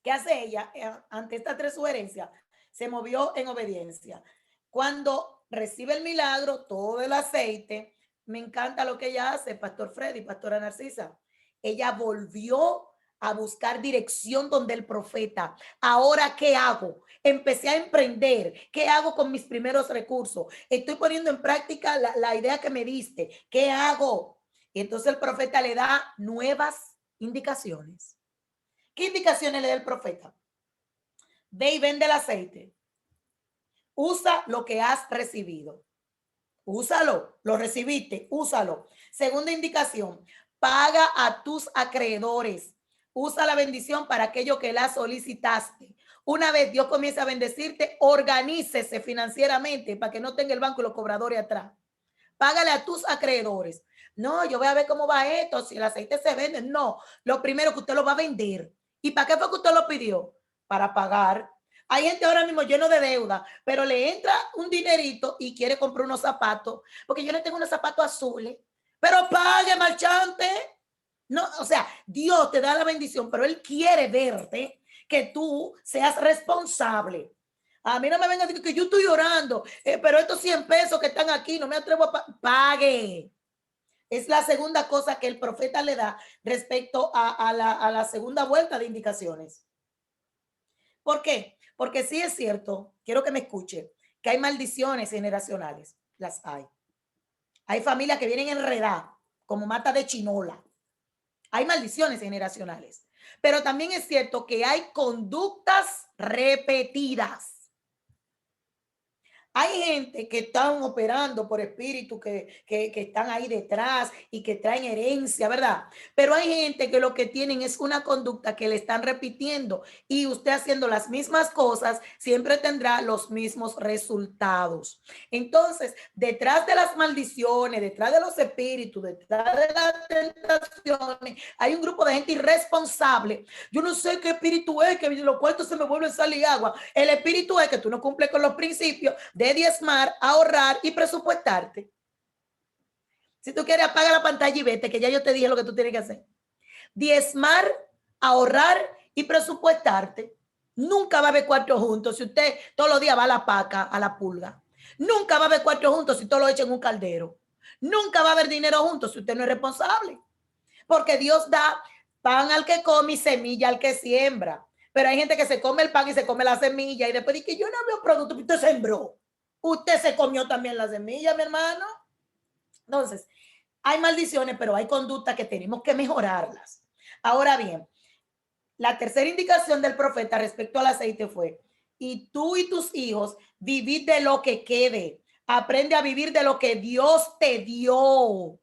¿Qué hace ella? Ante estas tres sugerencias, se movió en obediencia. Cuando recibe el milagro, todo el aceite, me encanta lo que ella hace, Pastor Freddy, Pastora Narcisa. Ella volvió a buscar dirección donde el profeta. Ahora, ¿qué hago? Empecé a emprender. ¿Qué hago con mis primeros recursos? Estoy poniendo en práctica la idea que me diste. ¿Qué hago? Y entonces el profeta le da nuevas indicaciones. ¿Qué indicaciones le da el profeta? Ve y vende el aceite. Usa lo que has recibido. Úsalo, lo recibiste, úsalo. Segunda indicación, paga a tus acreedores. Usa la bendición para aquello que la solicitaste. Una vez Dios comienza a bendecirte, organícese financieramente para que no tenga el banco y los cobradores atrás. Págale a tus acreedores. No, yo voy a ver cómo va esto, si el aceite se vende. No, lo primero que usted lo va a vender. ¿Y para qué fue que usted lo pidió? Para pagar. Hay gente ahora mismo lleno de deuda, pero le entra un dinerito y quiere comprar unos zapatos, porque yo le tengo unos zapatos azules, pero pague, marchante. No, o sea, Dios te da la bendición, pero Él quiere verte que tú seas responsable. A mí no me venga a decir que yo estoy orando, pero estos 100 pesos que están aquí, no me atrevo a pague. Es la segunda cosa que el profeta le da respecto a la segunda vuelta de indicaciones. ¿Por qué? Porque sí es cierto, quiero que me escuche, que hay maldiciones generacionales. Las hay. Hay familias que vienen enredadas, como mata de chinola. Hay maldiciones generacionales. Pero también es cierto que hay conductas repetidas. Hay gente que están operando por espíritu, que están ahí detrás y que traen herencia, ¿verdad? Pero hay gente que lo que tienen es una conducta que le están repitiendo y usted haciendo las mismas cosas siempre tendrá los mismos resultados. Entonces, detrás de las maldiciones, detrás de los espíritus, detrás de las tentaciones, hay un grupo de gente irresponsable. Yo no sé qué espíritu es, que los cuartos se me vuelven a salir agua. El espíritu es que tú no cumples con los principios de diezmar, ahorrar y presupuestarte. Si tú quieres, apaga la pantalla y vete, que ya yo te dije lo que tú tienes que hacer. Diezmar, ahorrar y presupuestarte. Nunca va a haber cuartos juntos si usted todos los días va a la paca, a la pulga. Nunca va a haber cuartos juntos si todo lo echa en un caldero. Nunca va a haber dinero juntos si usted no es responsable. Porque Dios da pan al que come y semilla al que siembra. Pero hay gente que se come el pan y se come la semilla y después dice que yo no veo producto, usted sembró. Usted se comió también la semilla, mi hermano. Entonces, hay maldiciones, pero hay conductas que tenemos que mejorarlas. Ahora bien, la tercera indicación del profeta respecto al aceite fue, y tú y tus hijos vivid de lo que quede. Aprende a vivir de lo que Dios te dio.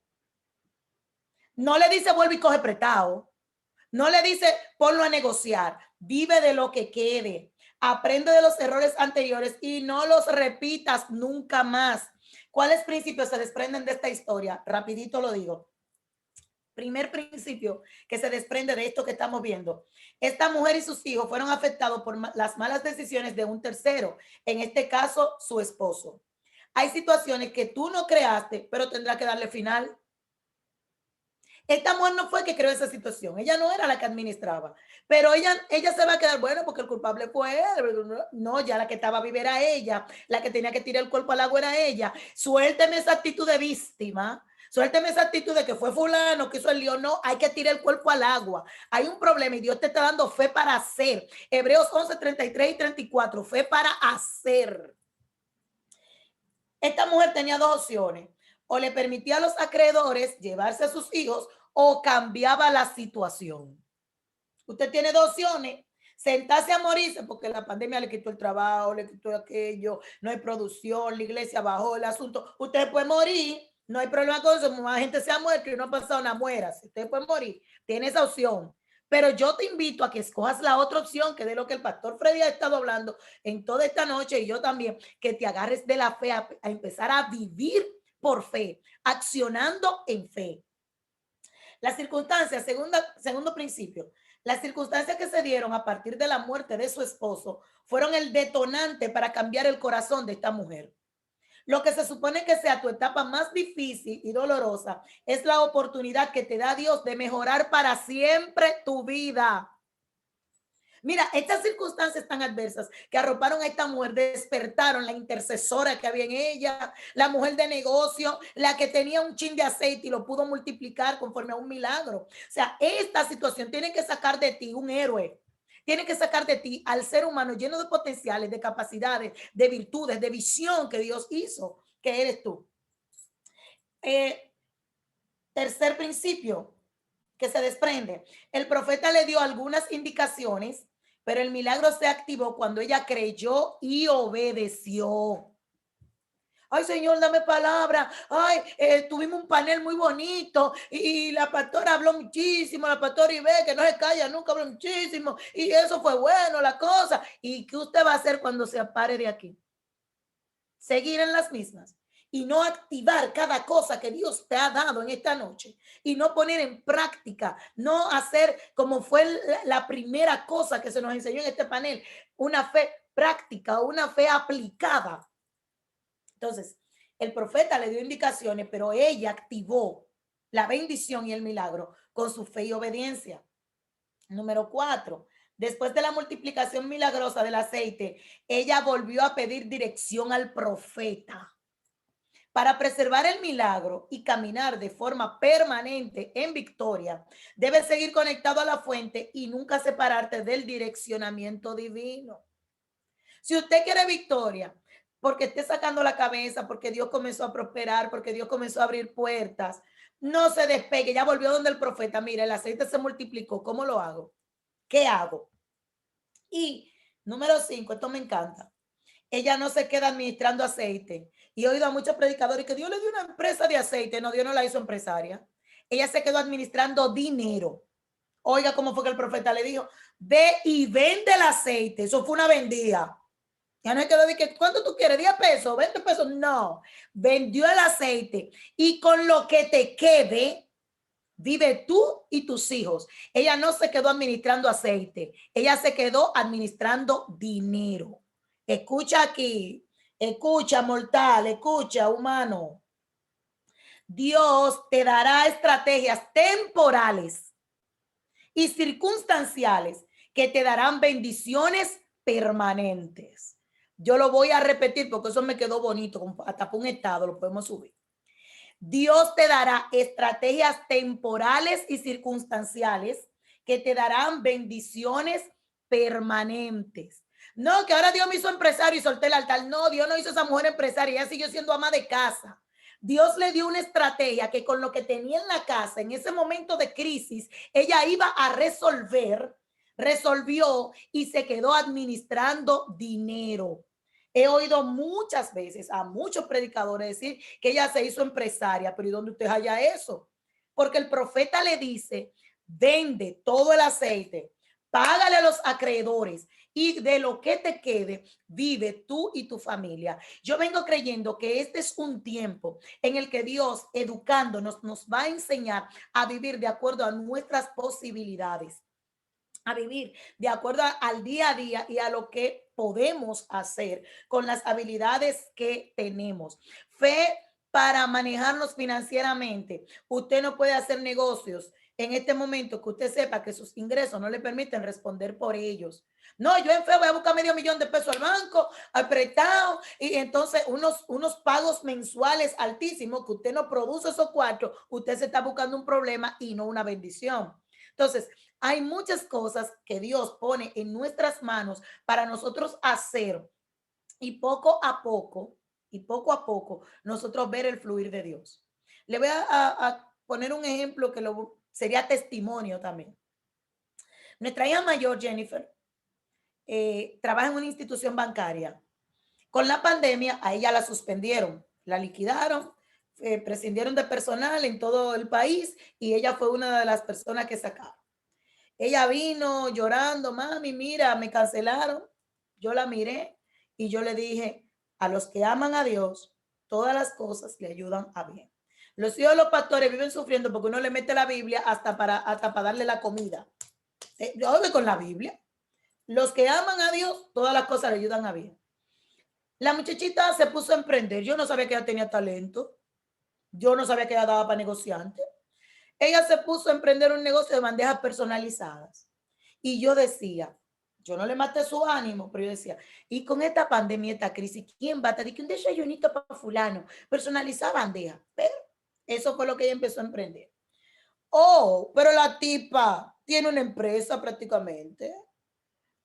No le dice vuelve y coge prestado. No le dice ponlo a negociar. Vive de lo que quede. Aprende de los errores anteriores y no los repitas nunca más. ¿Cuáles principios se desprenden de esta historia? Rapidito lo digo. Primer principio que se desprende de esto que estamos viendo. Esta mujer y sus hijos fueron afectados por las malas decisiones de un tercero, en este caso su esposo. Hay situaciones que tú no creaste, pero tendrás que darle final. Esta mujer no fue que creó esa situación, ella no era la que administraba, pero ella se va a quedar, bueno, porque el culpable fue él. No, ya la que estaba viva era ella, la que tenía que tirar el cuerpo al agua era ella. Suélteme esa actitud de víctima, suélteme esa actitud de que fue fulano, que hizo el lío. No, hay que tirar el cuerpo al agua. Hay un problema y Dios te está dando fe para hacer. Hebreos 11, 33 y 34, fe para hacer. Esta mujer tenía dos opciones: o le permitía a los acreedores llevarse a sus hijos o cambiaba la situación. Usted tiene dos opciones: sentarse a morirse porque la pandemia le quitó el trabajo, le quitó aquello, no hay producción, la iglesia bajó el asunto. Usted puede morir, no hay problema con eso, más gente se ha muerto y no ha pasado una muera. Si usted puede morir, tiene esa opción. Pero yo te invito a que escojas la otra opción, que de lo que el pastor Freddy ha estado hablando en toda esta noche, y yo también, que te agarres de la fe a empezar a vivir por fe, accionando en fe. Las circunstancias, segundo principio, las circunstancias que se dieron a partir de la muerte de su esposo fueron el detonante para cambiar el corazón de esta mujer. Lo que se supone que sea tu etapa más difícil y dolorosa es la oportunidad que te da Dios de mejorar para siempre tu vida. Mira, estas circunstancias tan adversas que arroparon a esta mujer despertaron la intercesora que había en ella, la mujer de negocio, la que tenía un chin de aceite y lo pudo multiplicar conforme a un milagro. O sea, esta situación tiene que sacar de ti un héroe. Tiene que sacar de ti al ser humano lleno de potenciales, de capacidades, de virtudes, de visión que Dios hizo, que eres tú. Tercer principio que se desprende. El profeta le dio algunas indicaciones, pero el milagro se activó cuando ella creyó y obedeció. Ay, Señor, dame palabra. Ay, tuvimos un panel muy bonito y la pastora habló muchísimo, la pastora Ibe, que no se calla, nunca habló muchísimo, y eso fue bueno, la cosa. ¿Y qué usted va a hacer cuando se apare de aquí? Seguir en las mismas y no activar cada cosa que Dios te ha dado en esta noche y no poner en práctica, no hacer como fue la primera cosa que se nos enseñó en este panel, una fe práctica, una fe aplicada. Entonces, el profeta le dio indicaciones, pero ella activó la bendición y el milagro con su fe y obediencia. Número 4. Después de la multiplicación milagrosa del aceite, ella volvió a pedir dirección al profeta. Para preservar el milagro y caminar de forma permanente en victoria, debes seguir conectado a la fuente y nunca separarte del direccionamiento divino. Si usted quiere victoria, porque esté sacando la cabeza, porque Dios comenzó a prosperar, porque Dios comenzó a abrir puertas, no se despegue. Ya volvió donde el profeta. Mira, el aceite se multiplicó. ¿Cómo lo hago? ¿Qué hago? Y número 5, esto me encanta. Ella no se queda administrando aceite. Y he oído a muchos predicadores que Dios le dio una empresa de aceite. No, Dios no la hizo empresaria. Ella se quedó administrando dinero. Oiga cómo fue que el profeta le dijo: ve y vende el aceite. Eso fue una vendida. Ya no es que le dije, ¿cuánto tú quieres? 10 pesos, 20 pesos. No, vendió el aceite. Y con lo que te quede, vive tú y tus hijos. Ella no se quedó administrando aceite. Ella se quedó administrando dinero. Escucha aquí, escucha mortal, escucha humano. Dios te dará estrategias temporales y circunstanciales que te darán bendiciones permanentes. Yo lo voy a repetir porque eso me quedó bonito, hasta por un estado lo podemos subir. Dios te dará estrategias temporales y circunstanciales que te darán bendiciones permanentes. No, que ahora Dios me hizo empresario y solté el altar. No, Dios no hizo esa mujer empresaria, ella siguió siendo ama de casa. Dios le dio una estrategia que con lo que tenía en la casa, en ese momento de crisis, ella iba a resolver, resolvió y se quedó administrando dinero. He oído muchas veces a muchos predicadores decir que ella se hizo empresaria, pero ¿y dónde usted halla eso? Porque el profeta le dice: vende todo el aceite, págale a los acreedores y de lo que te quede, vive tú y tu familia. Yo vengo creyendo que este es un tiempo en el que Dios, educándonos, nos va a enseñar a vivir de acuerdo a nuestras posibilidades, a vivir de acuerdo al día a día y a lo que podemos hacer con las habilidades que tenemos. Fe para manejarnos financieramente. Usted no puede hacer negocios en este momento que usted sepa que sus ingresos no le permiten responder por ellos. No, yo en fe voy a buscar $500,000 al banco, al prestado, y entonces unos pagos mensuales altísimos que usted no produce esos cuartos, usted se está buscando un problema y no una bendición. Entonces, hay muchas cosas que Dios pone en nuestras manos para nosotros hacer y poco a poco, nosotros ver el fluir de Dios. Le voy a poner un ejemplo que sería testimonio también. Nuestra hija mayor, Jennifer, trabaja en una institución bancaria. Con la pandemia, a ella la suspendieron, la liquidaron, prescindieron de personal en todo el país y ella fue una de las personas que sacaron. Ella vino llorando, mami, mira, me cancelaron. Yo la miré y yo le dije, a los que aman a Dios, todas las cosas le ayudan a bien. Los hijos de los pastores viven sufriendo porque uno le mete la Biblia hasta para darle la comida. Yo hablo con la Biblia. Los que aman a Dios, todas las cosas le ayudan a bien. La muchachita se puso a emprender. Yo no sabía que ella tenía talento. Yo no sabía que ella daba para negociante. Ella se puso a emprender un negocio de bandejas personalizadas. Y yo decía, yo no le maté su ánimo, pero yo decía, y con esta pandemia, esta crisis, ¿quién va a tener que un desayunito para fulano? Personalizar bandejas. Pero eso fue lo que ella empezó a emprender. Oh, pero la tipa tiene una empresa prácticamente.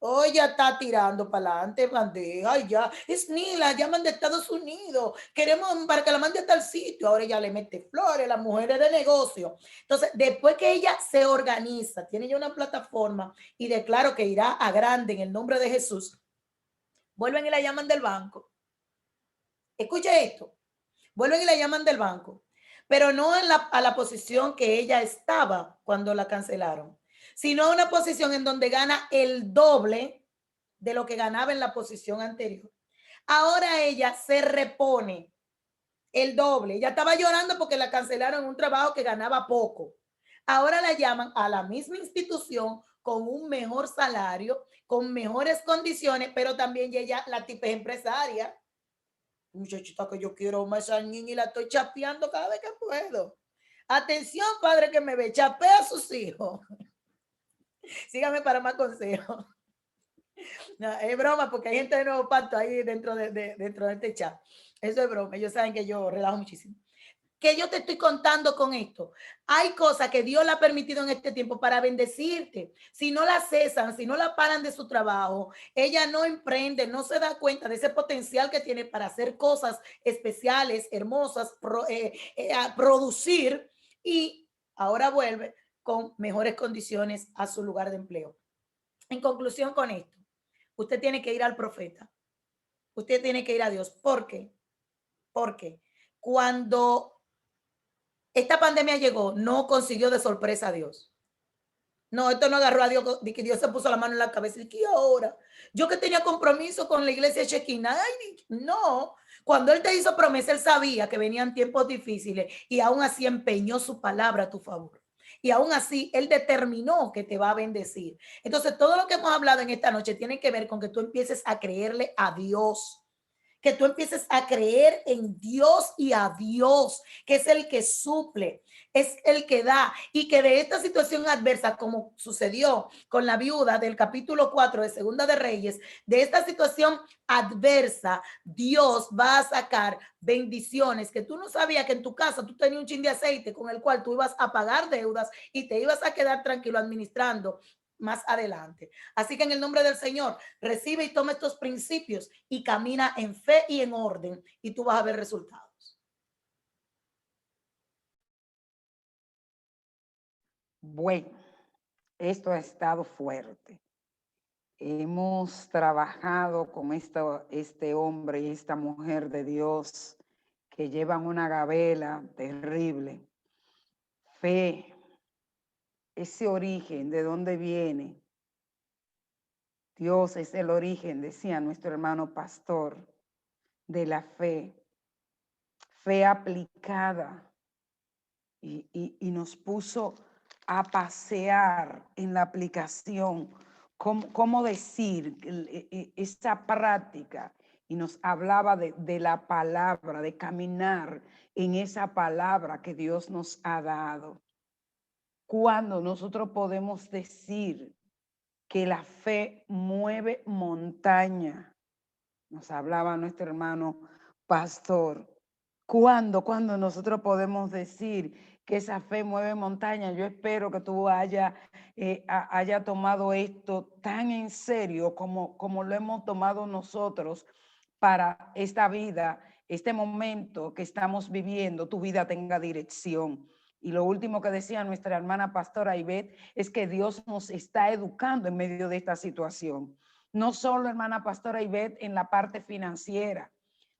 Oh, ya está tirando para adelante, bandeja, ya. Es ni la llaman de Estados Unidos. Queremos para que la mande a tal sitio. Ahora ella le mete flores, las mujeres de negocio. Entonces, después que ella se organiza, tiene ya una plataforma y declaro que irá a grande en el nombre de Jesús, vuelven y la llaman del banco. Escuche esto. Vuelven y la llaman del banco, pero no a la posición que ella estaba cuando la cancelaron, sino a una posición en donde gana el doble de lo que ganaba en la posición anterior. Ahora ella se repone el doble. Ella estaba llorando porque la cancelaron en un trabajo que ganaba poco. Ahora la llaman a la misma institución con un mejor salario, con mejores condiciones, pero también ella, la tipa es empresaria. Muchachita que yo quiero más a niña y la estoy chapeando cada vez que puedo. Atención, padre que me ve, chapea a sus hijos. Síganme para más consejos. No, es broma porque hay gente de Nuevo Pacto ahí dentro dentro de este chat. Eso es broma. Ellos saben que yo relajo muchísimo. ¿Qué yo te estoy contando con esto? Hay cosas que Dios le ha permitido en este tiempo para bendecirte. Si no la cesan, si no la paran de su trabajo, ella no emprende, no se da cuenta de ese potencial que tiene para hacer cosas especiales, hermosas, a producir, y ahora vuelve con mejores condiciones a su lugar de empleo. En conclusión con esto, usted tiene que ir al profeta. Usted tiene que ir a Dios. ¿Por qué? Porque cuando esta pandemia llegó, no consiguió de sorpresa a Dios. No, esto no agarró a Dios, de que Dios se puso la mano en la cabeza y que ahora, yo que tenía compromiso con la iglesia Shekinah, no, cuando Él te hizo promesa, Él sabía que venían tiempos difíciles y aún así empeñó su palabra a tu favor. Y aún así, Él determinó que te va a bendecir. Entonces, todo lo que hemos hablado en esta noche tiene que ver con que tú empieces a creerle a Dios, que tú empieces a creer en Dios y a Dios, que es el que suple, es el que da, y que de esta situación adversa, como sucedió con la viuda del capítulo 4 de Segunda de Reyes, de esta situación adversa, Dios va a sacar bendiciones que tú no sabías que en tu casa tú tenías un chin de aceite con el cual tú ibas a pagar deudas y te ibas a quedar tranquilo administrando más adelante. Así que en el nombre del Señor, recibe y toma estos principios y camina en fe y en orden y tú vas a ver resultados. Bueno, esto ha estado fuerte. Hemos trabajado con este hombre y esta mujer de Dios que llevan una gabela terrible. Fe, ese origen, ¿de dónde viene? Dios es el origen, decía nuestro hermano pastor, de la fe. Fe aplicada. Y nos puso a pasear en la aplicación. ¿Cómo decir esta práctica y nos hablaba de la palabra, de caminar en esa palabra que Dios nos ha dado. Cuando nosotros podemos decir que la fe mueve montaña, nos hablaba nuestro hermano pastor. Cuando nosotros podemos decir que esa fe mueve montaña, yo espero que tú haya tomado esto tan en serio como lo hemos tomado nosotros para esta vida, este momento que estamos viviendo, tu vida tenga dirección. Y lo último que decía nuestra hermana pastora Ivette es que Dios nos está educando en medio de esta situación. No solo, hermana pastora Ivette, en la parte financiera,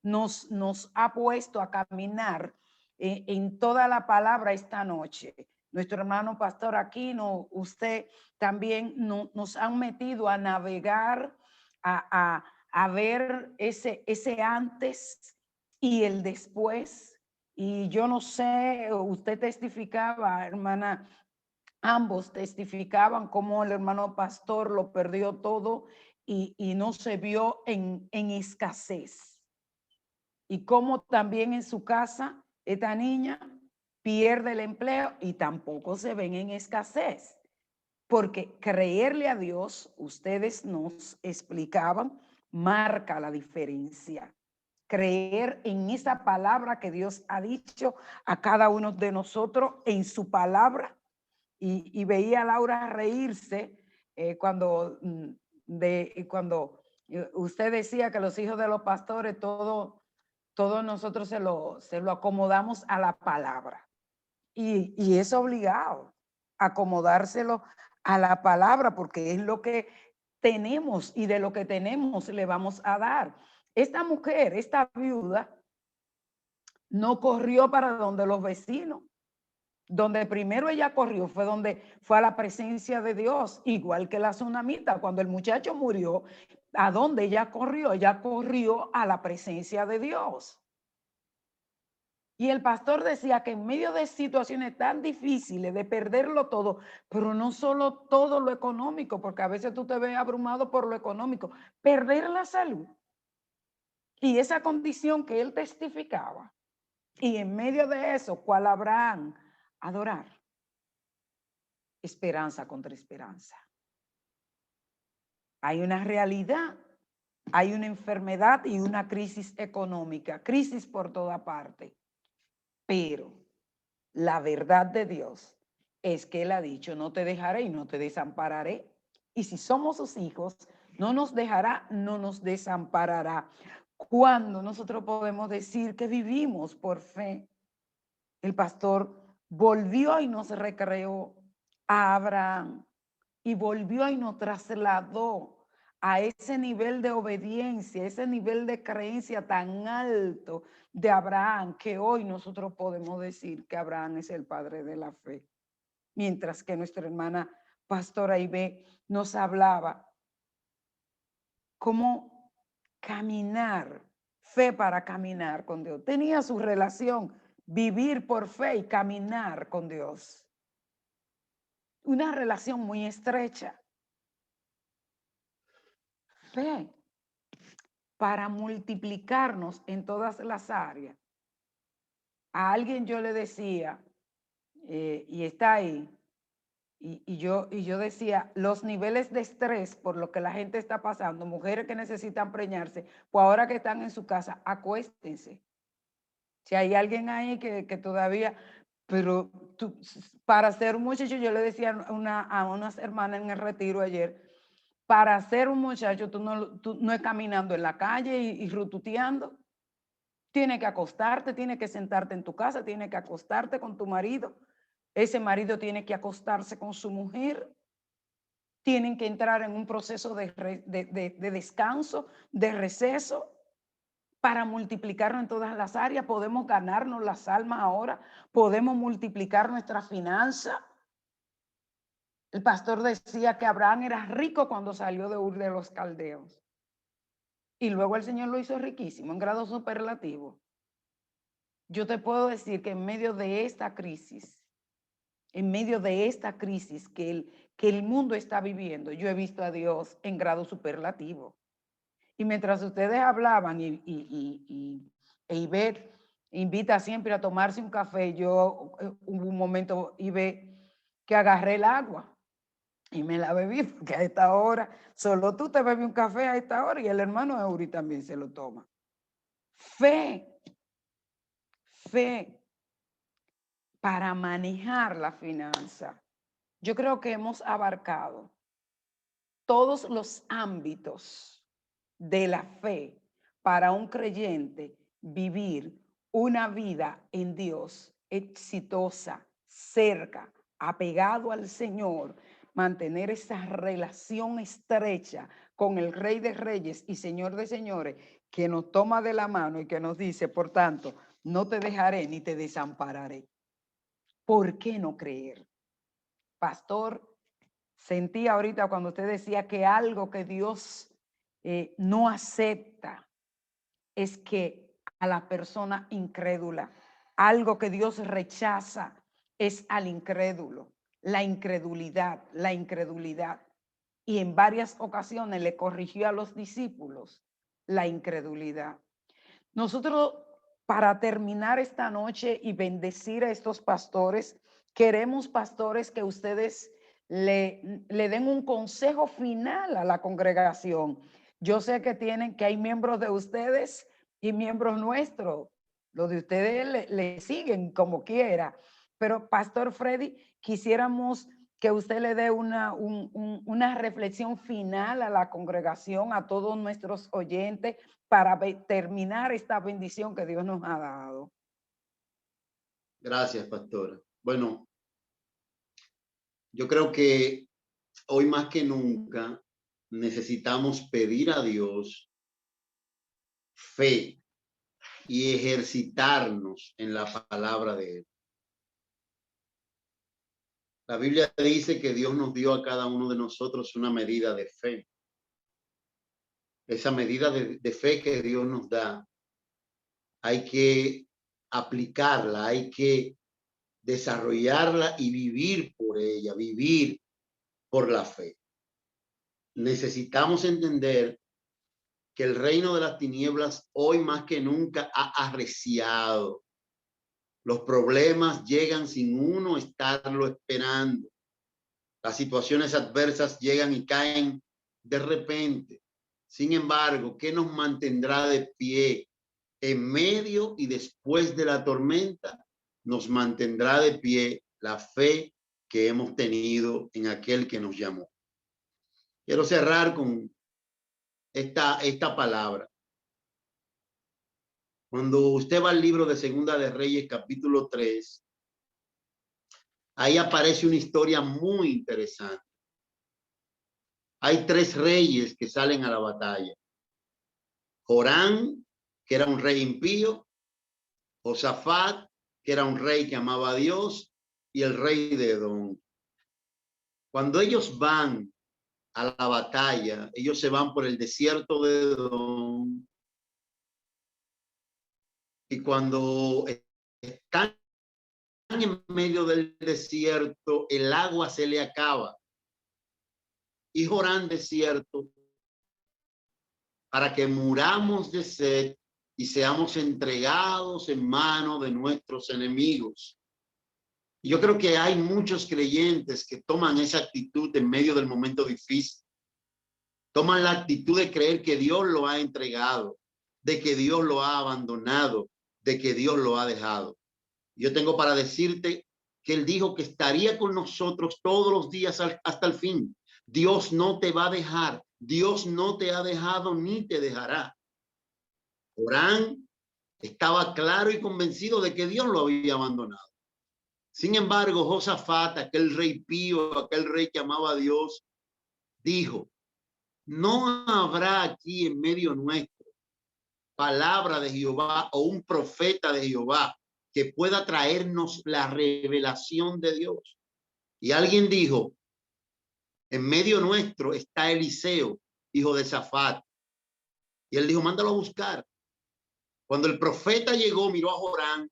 nos ha puesto a caminar en toda la palabra esta noche. Nuestro hermano pastor Aquino, usted también nos han metido a navegar, a ver ese antes y el después. Y yo no sé, usted testificaba, hermana, ambos testificaban cómo el hermano pastor lo perdió todo y no se vio en escasez. Y cómo también en su casa esta niña pierde el empleo y tampoco se ven en escasez. Porque creerle a Dios, ustedes nos explicaban, marca la diferencia. Creer en esa palabra que Dios ha dicho a cada uno de nosotros en su palabra. Y veía a Laura reírse cuando usted decía que los hijos de los pastores, todos nosotros se lo acomodamos a la palabra. Y es obligado acomodárselo a la palabra porque es lo que tenemos y de lo que tenemos le vamos a dar. Esta mujer, esta viuda, no corrió para donde los vecinos. Donde primero ella corrió fue a la presencia de Dios, igual que la tsunamita. Cuando el muchacho murió, ¿a dónde ella corrió? Ella corrió a la presencia de Dios. Y el pastor decía que en medio de situaciones tan difíciles, de perderlo todo, pero no solo todo lo económico, porque a veces tú te ves abrumado por lo económico, perder la salud. Y esa condición que él testificaba. Y en medio de eso, ¿cuál Abraham? Adorar. Esperanza contra esperanza. Hay una realidad, hay una enfermedad y una crisis económica, crisis por toda parte. Pero la verdad de Dios es que Él ha dicho, no te dejaré y no te desampararé. Y si somos sus hijos, no nos dejará, no nos desamparará. Cuando nosotros podemos decir que vivimos por fe, el pastor volvió y nos recreó a Abraham y volvió y nos trasladó a ese nivel de obediencia, ese nivel de creencia tan alto de Abraham, que hoy nosotros podemos decir que Abraham es el padre de la fe. Mientras que nuestra hermana pastora Ibe nos hablaba cómo caminar, fe para caminar con Dios. Tenía su relación, vivir por fe y caminar con Dios. Una relación muy estrecha. Fe para multiplicarnos en todas las áreas. A alguien yo le decía, y está ahí, y yo decía, los niveles de estrés por lo que la gente está pasando, mujeres que necesitan preñarse, pues ahora que están en su casa, acuéstense. Si hay alguien ahí que todavía, pero para ser un muchacho, yo le decía a unas hermanas en el retiro ayer, para ser un muchacho, tú no es caminando en la calle y rututeando. Tienes que acostarte, tienes que sentarte en tu casa, tienes que acostarte con tu marido. Ese marido tiene que acostarse con su mujer. Tienen que entrar en un proceso de descanso, de receso, para multiplicarnos en todas las áreas. Podemos ganarnos las almas ahora, podemos multiplicar nuestra finanza. El pastor decía que Abraham era rico cuando salió de Ur de los Caldeos. Y luego el Señor lo hizo riquísimo en grado superlativo. Yo te puedo decir que en medio de esta crisis, que el mundo está viviendo, yo he visto a Dios en grado superlativo. Y mientras ustedes hablaban e Ivette invita siempre a tomarse un café, yo hubo un momento, Ivette, que agarré el agua y me la bebí, porque a esta hora, solo tú te bebes un café a esta hora y el hermano Eury también se lo toma. Fe para manejar la finanza. Yo creo que hemos abarcado todos los ámbitos de la fe para un creyente vivir una vida en Dios exitosa, cerca, apegado al Señor, mantener esa relación estrecha con el Rey de Reyes y Señor de Señores, que nos toma de la mano y que nos dice, por tanto, no te dejaré ni te desampararé. ¿Por qué no creer? Pastor, sentí ahorita cuando usted decía que algo que Dios no acepta es que a la persona incrédula, algo que Dios rechaza es al incrédulo, la incredulidad. Y en varias ocasiones le corrigió a los discípulos la incredulidad. Nosotros, para terminar esta noche y bendecir a estos pastores, queremos, pastores, que ustedes le den un consejo final a la congregación. Yo sé que hay miembros de ustedes y miembros nuestros. Los de ustedes le siguen como quiera. Pero, Pastor Freddy, quisiéramos que usted le dé una reflexión final a la congregación, a todos nuestros oyentes, para terminar esta bendición que Dios nos ha dado. Gracias, pastora. Bueno, yo creo que hoy más que nunca necesitamos pedir a Dios fe y ejercitarnos en la palabra de Él. La Biblia dice que Dios nos dio a cada uno de nosotros una medida de fe. Esa medida de fe que Dios nos da, hay que aplicarla, hay que desarrollarla y vivir por ella, vivir por la fe. Necesitamos entender que el reino de las tinieblas hoy más que nunca ha arreciado. Los problemas llegan sin uno estarlo esperando. Las situaciones adversas llegan y caen de repente. Sin embargo, ¿qué nos mantendrá de pie en medio y después de la tormenta? Nos mantendrá de pie la fe que hemos tenido en aquel que nos llamó. Quiero cerrar con esta palabra. Cuando usted va al libro de Segunda de Reyes, capítulo 3, ahí aparece una historia muy interesante. Hay 3 reyes que salen a la batalla. Joram, que era un rey impío, Josafat, que era un rey que amaba a Dios, y el rey de Edom. Cuando ellos van a la batalla, ellos se van por el desierto de Edom, y cuando están en medio del desierto, el agua se le acaba. Y Joram desierto para que muramos de sed y seamos entregados en manos de nuestros enemigos. Y yo creo que hay muchos creyentes que toman esa actitud en medio del momento difícil. Toman la actitud de creer que Dios lo ha entregado, de que Dios lo ha abandonado, de que Dios lo ha dejado. Yo tengo para decirte que Él dijo que estaría con nosotros todos los días hasta el fin. Dios no te va a dejar. Dios no te ha dejado ni te dejará. Joram estaba claro y convencido de que Dios lo había abandonado. Sin embargo, Josafat, aquel rey pío, aquel rey que amaba a Dios, dijo: no habrá aquí en medio nuestro palabra de Jehová o un profeta de Jehová que pueda traernos la revelación de Dios. Y alguien dijo: en medio nuestro está Eliseo, hijo de Safat. Y él dijo: mándalo a buscar. Cuando el profeta llegó, miró a Joram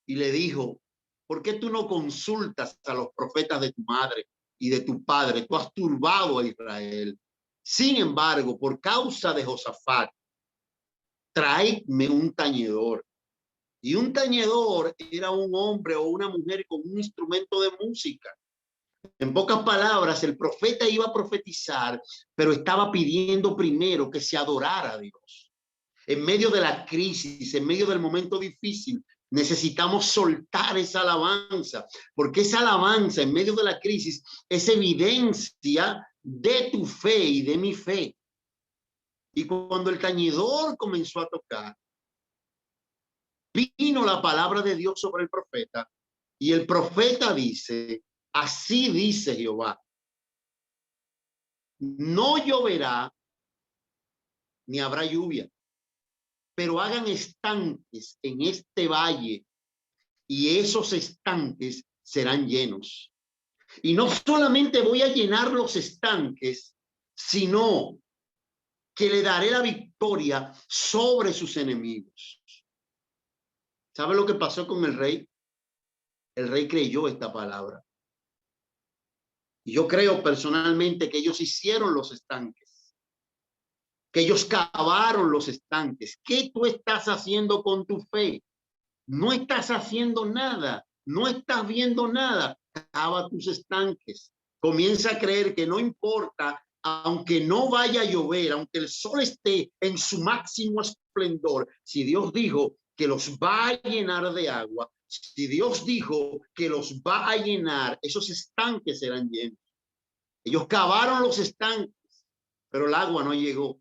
y le dijo: ¿por qué tú no consultas a los profetas de tu madre y de tu padre? Tú has turbado a Israel. Sin embargo, por causa de Josafat, traedme un tañedor. Y un tañedor era un hombre o una mujer con un instrumento de música. En pocas palabras, el profeta iba a profetizar, pero estaba pidiendo primero que se adorara a Dios. En medio de la crisis, en medio del momento difícil, necesitamos soltar esa alabanza, porque esa alabanza en medio de la crisis es evidencia de tu fe y de mi fe. Y cuando el tañedor comenzó a tocar, vino la palabra de Dios sobre el profeta, y el profeta dice: así dice Jehová, no lloverá ni habrá lluvia, pero hagan estanques en este valle, y esos estanques serán llenos. Y no solamente voy a llenar los estanques, sino que le daré la victoria sobre sus enemigos. ¿Sabe lo que pasó con el rey? El rey creyó esta palabra. Y yo creo personalmente que ellos hicieron los estanques, que ellos cavaron los estanques. ¿Qué tú estás haciendo con tu fe? No estás haciendo nada, no estás viendo nada. Cava tus estanques. Comienza a creer que no importa, aunque no vaya a llover, aunque el sol esté en su máximo esplendor, si Dios dijo que los va a llenar de agua, si Dios dijo que los va a llenar, esos estanques serán llenos. Ellos cavaron los estanques, pero el agua no llegó.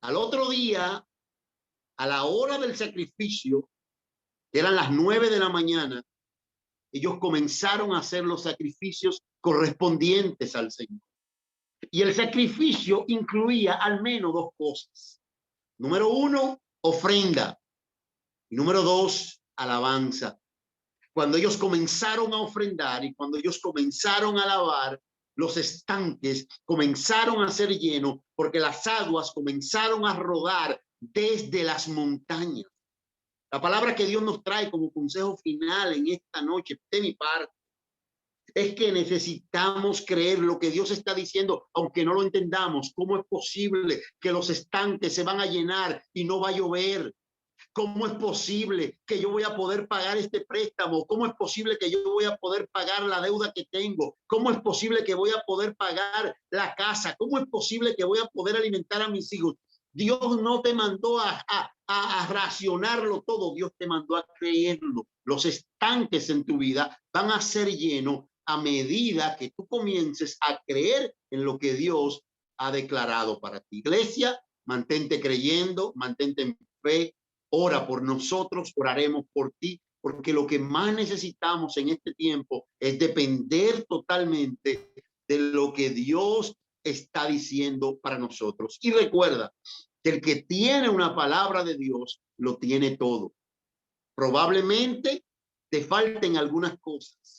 Al otro día, a la hora del sacrificio, eran las 9 de la mañana, ellos comenzaron a hacer los sacrificios correspondientes al Señor. Y el sacrificio incluía al menos dos cosas. Número 1, ofrenda. Y número 2, alabanza. Cuando ellos comenzaron a ofrendar y cuando ellos comenzaron a alabar, los estanques comenzaron a ser llenos porque las aguas comenzaron a rodar desde las montañas. La palabra que Dios nos trae como consejo final en esta noche, de mi parte, es que necesitamos creer lo que Dios está diciendo, aunque no lo entendamos. ¿Cómo es posible que los estanques se van a llenar y no va a llover? ¿Cómo es posible que yo voy a poder pagar este préstamo? ¿Cómo es posible que yo voy a poder pagar la deuda que tengo? ¿Cómo es posible que voy a poder pagar la casa? ¿Cómo es posible que voy a poder alimentar a mis hijos? Dios no te mandó a racionarlo todo, Dios te mandó a creerlo. Los estanques en tu vida van a ser llenos a medida que tú comiences a creer en lo que Dios ha declarado para ti. Iglesia, mantente creyendo, mantente en fe, ora por nosotros, oraremos por ti, porque lo que más necesitamos en este tiempo es depender totalmente de lo que Dios está diciendo para nosotros. Y recuerda que el que tiene una palabra de Dios lo tiene todo. Probablemente te falten algunas cosas,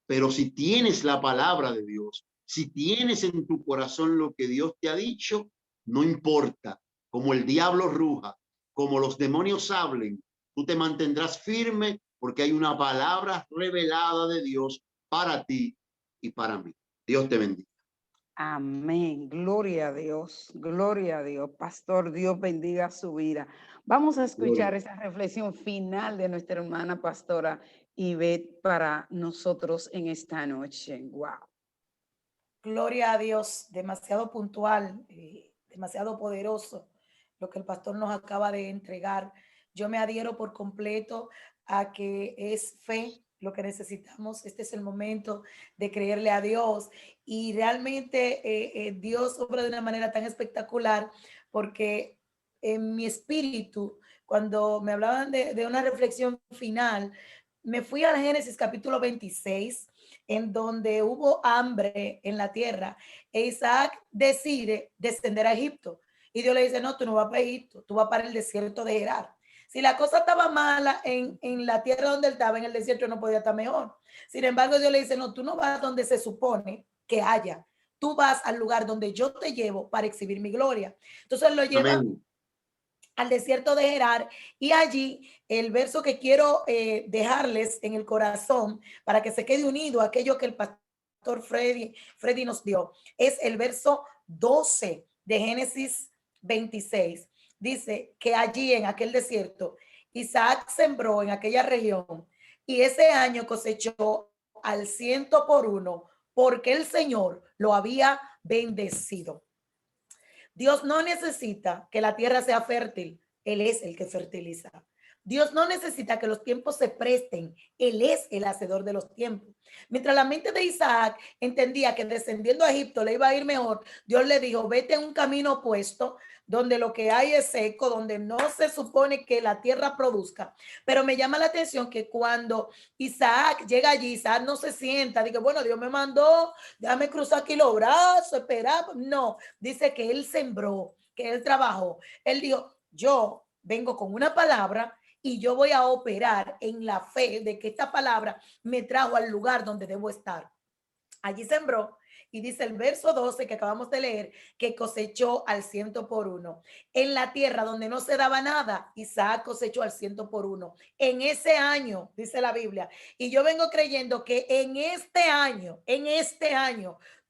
pero si tienes la palabra de Dios, si tienes en tu corazón lo que Dios te ha dicho, no importa como el diablo ruja, como los demonios hablen, tú te mantendrás firme porque hay una palabra revelada de Dios para ti y para mí. Dios te bendiga. Amén. Gloria a Dios. Gloria a Dios. Pastor, Dios bendiga su vida. Vamos a escuchar esa reflexión final de nuestra hermana pastora Ivette para nosotros en esta noche. Wow. Gloria a Dios. Demasiado puntual, demasiado poderoso lo que el pastor nos acaba de entregar. Yo me adhiero por completo a que es fe lo que necesitamos. Este es el momento de creerle a Dios y realmente Dios obra de una manera tan espectacular porque en mi espíritu, cuando me hablaban de una reflexión final, me fui al Génesis capítulo 26, en donde hubo hambre en la tierra e Isaac decide descender a Egipto. Y Dios le dice, no, tú no vas para Egipto, tú vas para el desierto de Gerar. Si la cosa estaba mala en la tierra donde él estaba, en el desierto no podía estar mejor. Sin embargo, Dios le dice, no, tú no vas donde se supone que haya. Tú vas al lugar donde yo te llevo para exhibir mi gloria. Entonces lo lleva Amén. Al desierto de Gerar y allí el verso que quiero dejarles en el corazón para que se quede unido a aquello que el pastor Freddy nos dio es el verso 12 de Génesis 26, dice que allí en aquel desierto, Isaac sembró en aquella región y ese año cosechó al 100 por 1 porque el Señor lo había bendecido. Dios no necesita que la tierra sea fértil, Él es el que fertiliza. Dios no necesita que los tiempos se presten, Él es el hacedor de los tiempos. Mientras la mente de Isaac entendía que descendiendo a Egipto le iba a ir mejor, Dios le dijo, vete en un camino opuesto, donde lo que hay es seco, donde no se supone que la tierra produzca. Pero me llama la atención que cuando Isaac llega allí, Isaac no se sienta, dice, bueno, Dios me mandó, déjame cruzar aquí los brazos, esperar. No, dice que él sembró, que él trabajó. Él dijo, yo vengo con una palabra y yo voy a operar en la fe de que esta palabra me trajo al lugar donde debo estar. Allí sembró y dice el verso 12 que acabamos de leer que cosechó al 100 por 1. En la tierra donde no se daba nada, Isaac cosechó al 100 por 1. En ese año, dice la Biblia, y yo vengo creyendo que en este año,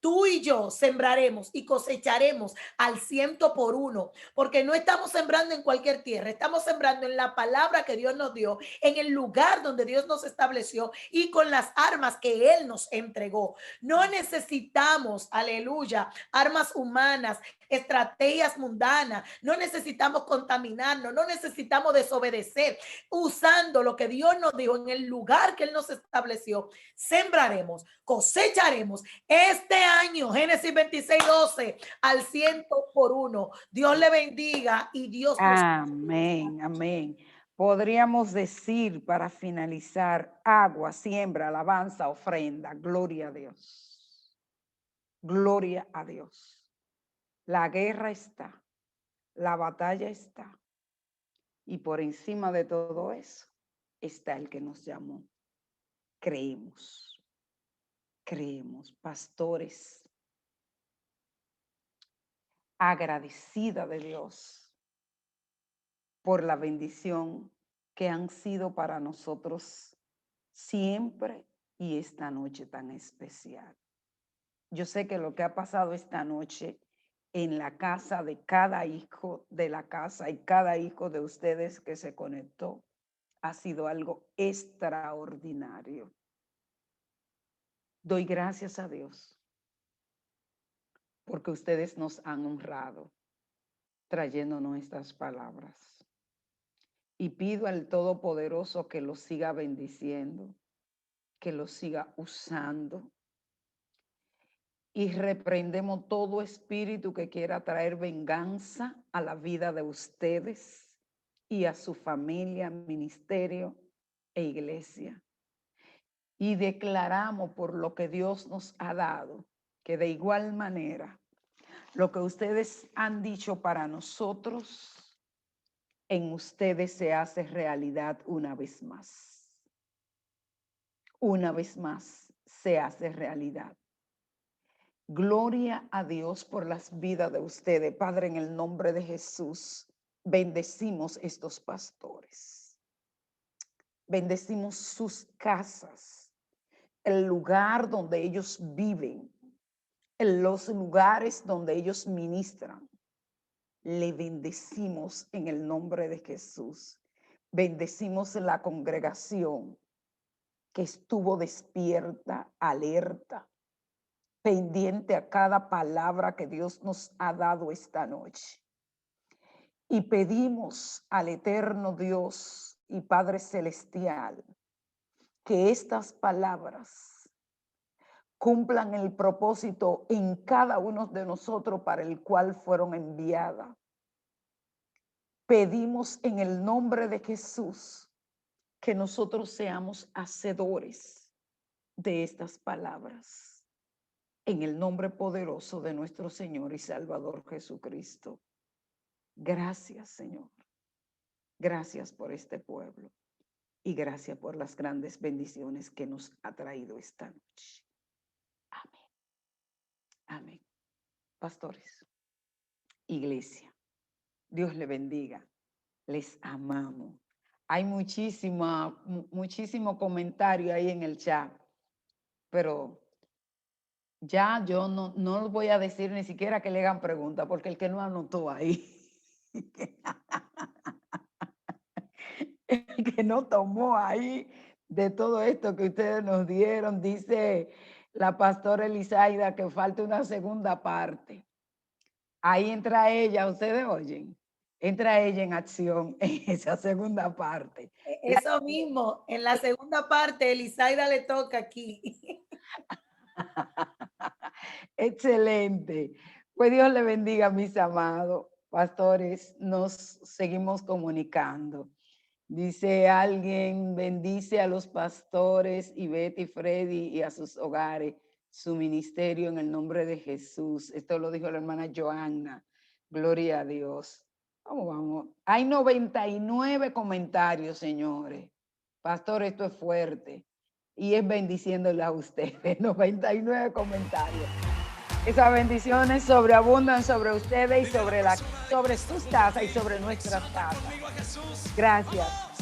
tú y yo sembraremos y cosecharemos al 100 por 1, porque no estamos sembrando en cualquier tierra, estamos sembrando en la palabra que Dios nos dio, en el lugar donde Dios nos estableció y con las armas que Él nos entregó. No necesitamos, aleluya, armas humanas, estrategias mundanas. No necesitamos contaminarnos, no necesitamos desobedecer. Usando lo que Dios nos dijo en el lugar que Él nos estableció, sembraremos, cosecharemos este año, Génesis 26:12, al 100 por 1. Dios le bendiga y Dios los... Amén, amén. Podríamos decir para finalizar, agua, siembra, alabanza, ofrenda, gloria a Dios. Gloria a Dios. La guerra está, la batalla está. Y por encima de todo eso está el que nos llamó. Creemos, pastores, agradecida de Dios por la bendición que han sido para nosotros siempre y esta noche tan especial. Yo sé que lo que ha pasado esta noche en la casa de cada hijo de la casa y cada hijo de ustedes que se conectó ha sido algo extraordinario. Doy gracias a Dios porque ustedes nos han honrado trayendo nuestras palabras. Y pido al Todopoderoso que los siga bendiciendo, que los siga usando. Y reprendemos todo espíritu que quiera traer venganza a la vida de ustedes y a su familia, ministerio e iglesia. Y declaramos por lo que Dios nos ha dado, que de igual manera, lo que ustedes han dicho para nosotros, en ustedes se hace realidad una vez más. Una vez más se hace realidad. Gloria a Dios por las vidas de ustedes. Padre, en el nombre de Jesús, bendecimos estos pastores. Bendecimos sus casas, el lugar donde ellos viven, en los lugares donde ellos ministran. Le bendecimos en el nombre de Jesús. Bendecimos la congregación que estuvo despierta, alerta, pendiente a cada palabra que Dios nos ha dado esta noche. Y pedimos al eterno Dios y Padre Celestial que estas palabras cumplan el propósito en cada uno de nosotros para el cual fueron enviadas. Pedimos en el nombre de Jesús que nosotros seamos hacedores de estas palabras. En el nombre poderoso de nuestro Señor y Salvador Jesucristo. Gracias, Señor. Gracias por este pueblo. Y gracias por las grandes bendiciones que nos ha traído esta noche. Amén. Amén. Pastores, iglesia, Dios le bendiga. Les amamos. Hay muchísimo comentario ahí en el chat, pero Ya yo no voy a decir ni siquiera que le hagan preguntas, porque el que no anotó ahí, el que no tomó ahí de todo esto que ustedes nos dieron, dice la pastora Elisaida que falta una segunda parte. Ahí entra ella, ustedes oyen, entra ella en acción en esa segunda parte. Eso mismo, en la segunda parte, Elisaida le toca aquí. Excelente. Pues Dios le bendiga, mis amados pastores. Nos seguimos comunicando. Dice alguien, bendice a los pastores y Betty, Freddy y a sus hogares, su ministerio en el nombre de Jesús. Esto lo dijo la hermana Joanna. Gloria a Dios. Vamos. Hay 99 comentarios, señores. Pastor, esto es fuerte. Y es bendiciéndole a ustedes. 99 comentarios. Esas bendiciones sobreabundan sobre ustedes y sobre sus casas y sobre nuestras casas. Gracias.